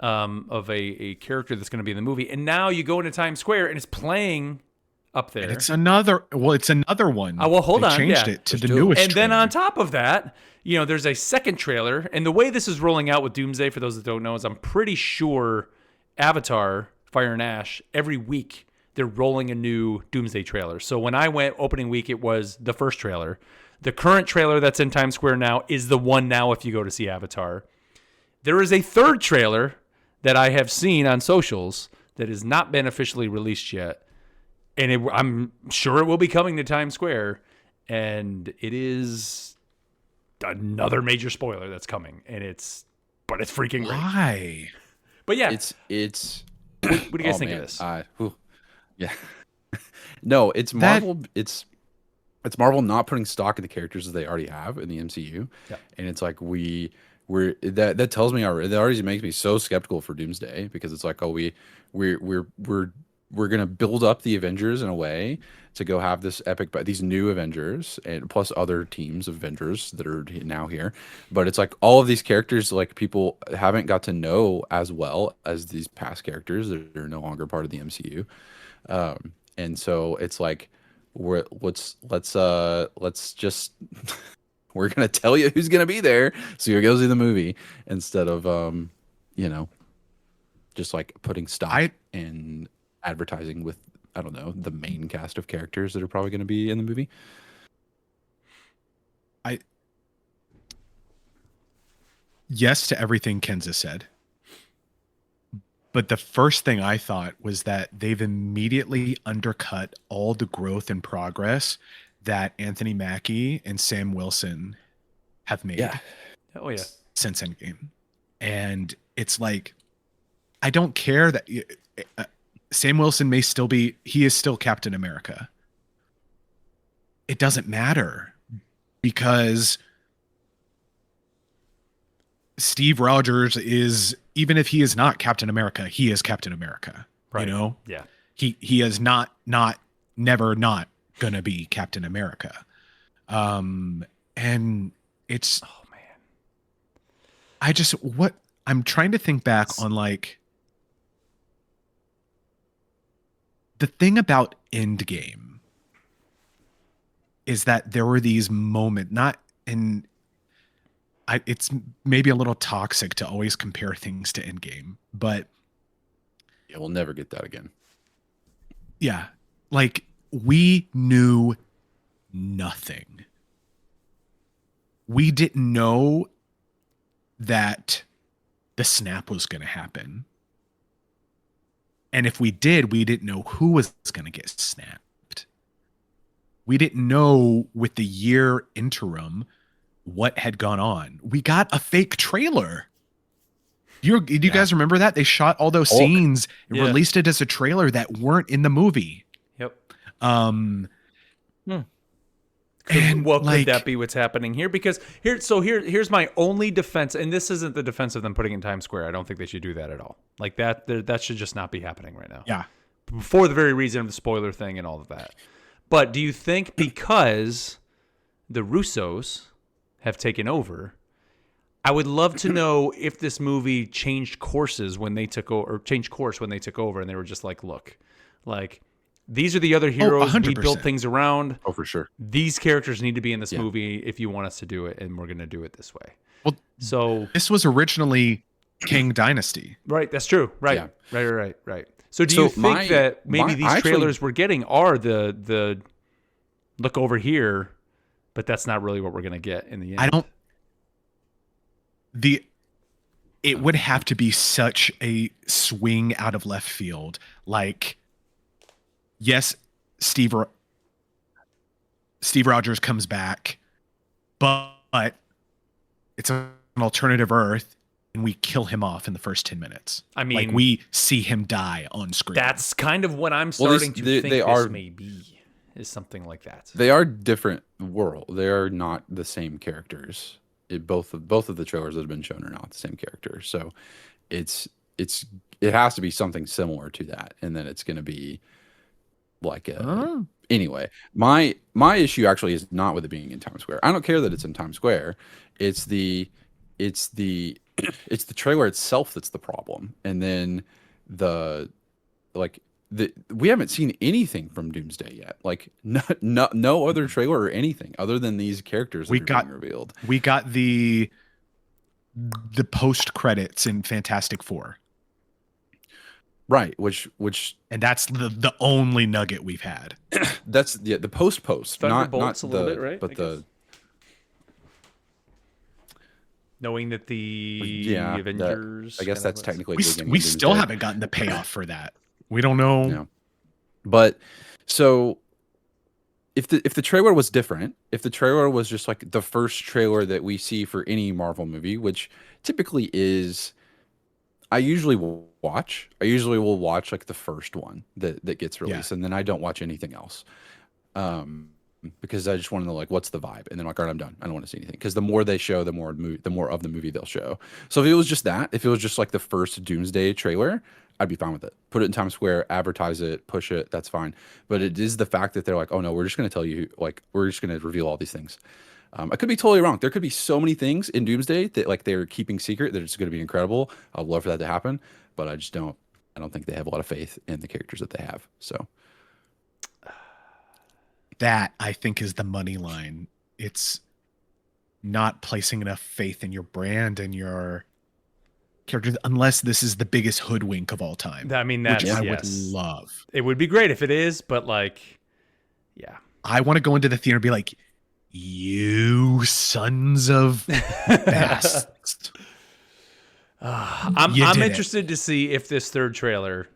of a character that's going to be in the movie. And now you go into Times Square and it's playing up there. And it's another one. Oh, well, hold They on, changed yeah. it to There's the two. newest. And then trailer. on top of that, there's a second trailer. And the way this is rolling out with Doomsday, for those that don't know, is I'm pretty sure Avatar, Fire and Ash, every week they're rolling a new Doomsday trailer. So when I went opening week, it was the first trailer. The current trailer that's in Times Square now is the one now if you go to see Avatar. There is a third trailer that I have seen on socials that has not been officially released yet. And I'm sure it will be coming to Times Square. And it is another major spoiler that's coming. But it's freaking great. Why? But yeah, It's what do you guys think man. of this? Yeah. No, it's Marvel. It's Marvel not putting stock in the characters that they already have in the MCU. Yeah. And it's like that tells me already, that already makes me so skeptical for Doomsday, because it's like, oh, we're gonna build up the Avengers in a way to go have this epic, but these new Avengers and plus other teams of Avengers that are now here. But it's like all of these characters, like people haven't got to know as well as these past characters that are no longer part of the MCU. And so it's like, let's just we're gonna tell you who's gonna be there, so you go see the movie instead of just like putting stock in advertising with, I don't know, the main cast of characters that are probably going to be in the movie. Yes to everything Kenza said. But the first thing I thought was that they've immediately undercut all the growth and progress that Anthony Mackie and Sam Wilson have made Oh yeah. since Endgame. And it's like, I don't care that Sam Wilson he is still Captain America. It doesn't matter, because Steve Rogers is, even if he is not Captain America, he is Captain America. Right. You know? Yeah. He is never not gonna be Captain America. And it's, Oh man. I'm trying to think back on like the thing about Endgame is that there were these moments, it's maybe a little toxic to always compare things to Endgame, but yeah, we'll never get that again. Yeah, like we knew nothing. We didn't know that the snap was going to happen. And if we did, we didn't know who was going to get snapped. We didn't know with the year interim what had gone on. We got a fake trailer. Do you guys remember that? They shot all those scenes and released it as a trailer that weren't in the movie. Yep. And could that be what's happening here? Because here's my only defense, and this isn't the defense of them putting in Times Square. I don't think they should do that at all. Like that should just not be happening right now. Yeah. For the very reason of the spoiler thing and all of that. But do you think because the Russos have taken over, I would love to know if this movie changed course when they took over, and they were just like, look, like these are the other heroes. We built things around. Oh, for sure. These characters need to be in this movie if you want us to do it, and we're going to do it this way. Well, so this was originally Kang Dynasty. Right, that's true. Right, yeah. right. So do you think that maybe these trailers we're getting are the look over here, but that's not really what we're going to get in the end? It would have to be such a swing out of left field. Like, yes, Steve Rogers comes back, but it's an alternative Earth, and we kill him off in the first 10 minutes. I mean, like we see him die on screen. That's kind of what I'm starting to think this may be, is something like that. They are different world. They are not the same characters. Both of the trailers that have been shown are not the same characters. So it has to be something similar to that, and then it's going to be like anyway. My issue actually is not with it being in Times Square. I don't care that it's in Times Square. It's the trailer itself that's the problem, and then we haven't seen anything from Doomsday yet. Like no other trailer or anything other than these characters that are being revealed. We got the post credits in Fantastic Four. Right, which and that's the only nugget we've had. That's the post not a little bit, right? But knowing that the Avengers, I guess that's technically we still haven't gotten the payoff for that. We don't know. Yeah. But so if the trailer was different, if the trailer was just like the first trailer that we see for any Marvel movie, which typically is, I usually will watch like the first one that gets released, and then I don't watch anything else. Because I just want to know, like, what's the vibe, and then like, all right, I'm done. I don't want to see anything, because the more they show, the more of the movie they'll show. So if it was just that, if it was just like the first Doomsday trailer, I'd be fine with it. Put it in Times Square, advertise it, push it. That's fine. But it is the fact that they're like, oh no, we're just going to tell you, like, we're just going to reveal all these things. I could be totally wrong. There could be so many things in Doomsday that like they're keeping secret that it's going to be incredible. I'd love for that to happen, but I don't think they have a lot of faith in the characters that they have. So that, I think, is the money line. It's not placing enough faith in your brand and your characters, unless this is the biggest hoodwink of all time. I mean, that's, which I would love. It would be great if it is, but like, yeah. I want to go into the theater and be like, you sons of bastards. I'm interested to see if this third trailer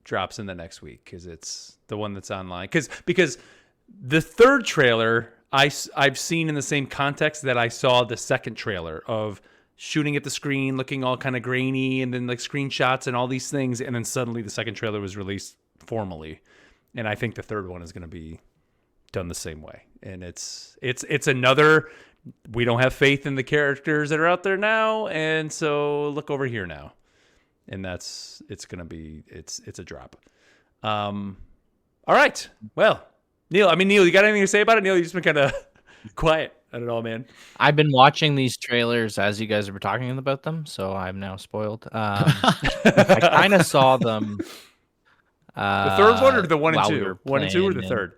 drops in the next week, because it's the one that's online. Because the third trailer I've seen in the same context that I saw the second trailer of shooting at the screen, looking all kind of grainy, and then like screenshots and all these things, and then suddenly the second trailer was released formally, and I think the third one is going to be done the same way. And it's another, we don't have faith in the characters that are out there now, and so look over here now, and it's a drop. All right, well, Neil, you got anything to say about it? Neil, you just been kind of quiet at it all, man. I've been watching these trailers as you guys were talking about them, so I'm now spoiled. I kind of saw them. The third one or the 1 and 2? 1 and 2 or the third?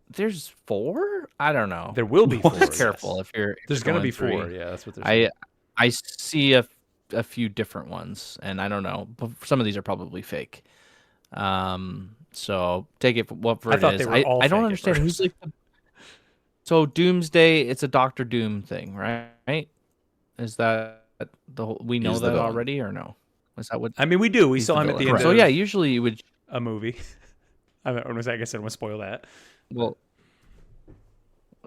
There's 4? I don't know. There will be 4. Be careful if you're. There's going to be 4. Yeah, that's what they're saying. I see a few different ones, and I don't know. But some of these are probably fake. So take it for what it is. I don't understand who's like. So Doomsday, it's a Doctor Doom thing, right? Is that we know that already or no? Is that what? I mean, we do. We saw him at the end. So yeah, usually you would a movie. I guess I don't want to spoil that. Well,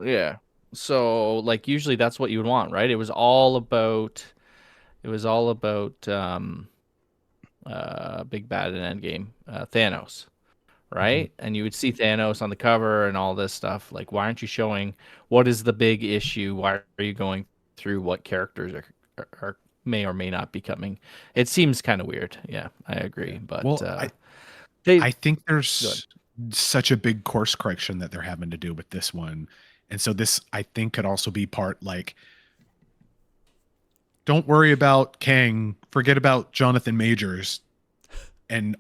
yeah. So like usually that's what you would want, right? It was all about Big Bad in Endgame, Thanos, right? Mm-hmm. And you would see Thanos on the cover and all this stuff. Like, why aren't you showing what is the big issue? Why are you going through what characters are may or may not be coming? It seems kind of weird. Yeah, I agree. But I think there's such a big course correction that they're having to do with this one. And so this, I think, could also be part like, don't worry about Kang, forget about Jonathan Majors and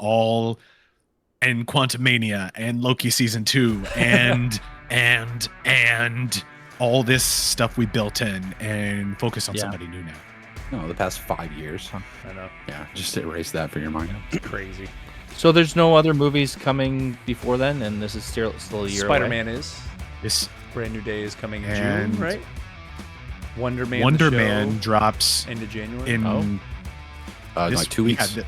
Quantumania and Loki season 2 and all this stuff we built in, and focus on somebody new now. No, the past 5 years. I know. Yeah, just erase that from your mind. It's crazy. So there's no other movies coming before then, and this is still a year Spider-Man away? is. This Brand New Day is coming in June, right? Wonder Man drops end of January. In like 2 weeks.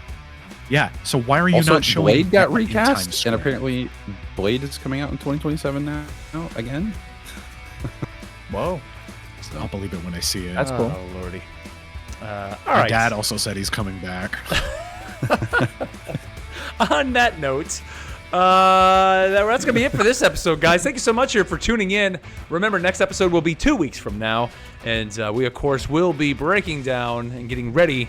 Yeah. So why are you also, not showing? Blade got recast, and apparently Blade is coming out in 2027 now again. Whoa! So I'll believe it when I see it. That's cool. Oh lordy. All My right. dad also said he's coming back. On that note, that's going to be it for this episode, guys. Thank you so much here for tuning in. Remember, next episode will be 2 weeks from now. And we, of course, will be breaking down and getting ready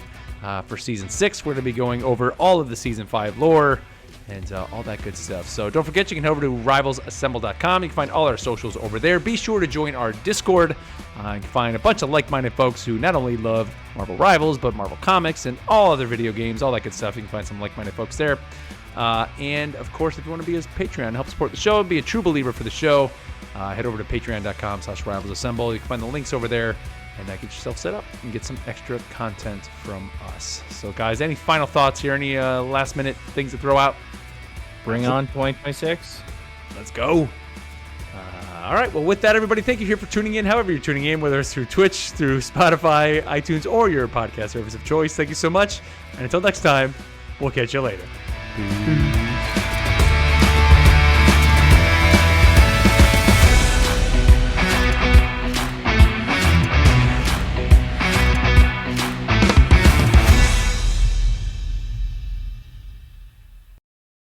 for Season 6. We're going to be going over all of the Season 5 lore and all that good stuff. So don't forget, you can head over to rivalsassemble.com. You can find all our socials over there. Be sure to join our Discord. You can find a bunch of like-minded folks who not only love Marvel Rivals, but Marvel Comics and all other video games, all that good stuff. You can find some like-minded folks there. And, of course, if you want to be a Patreon, help support the show, be a true believer for the show, head over to patreon.com/rivalsassemble. You can find the links over there and get yourself set up and get some extra content from us. So, guys, any final thoughts here? Any last-minute things to throw out? Bring on 2026. Let's go. All right. Well, with that, everybody, thank you here for tuning in. However you're tuning in, whether it's through Twitch, through Spotify, iTunes, or your podcast service of choice, thank you so much. And until next time, we'll catch you later.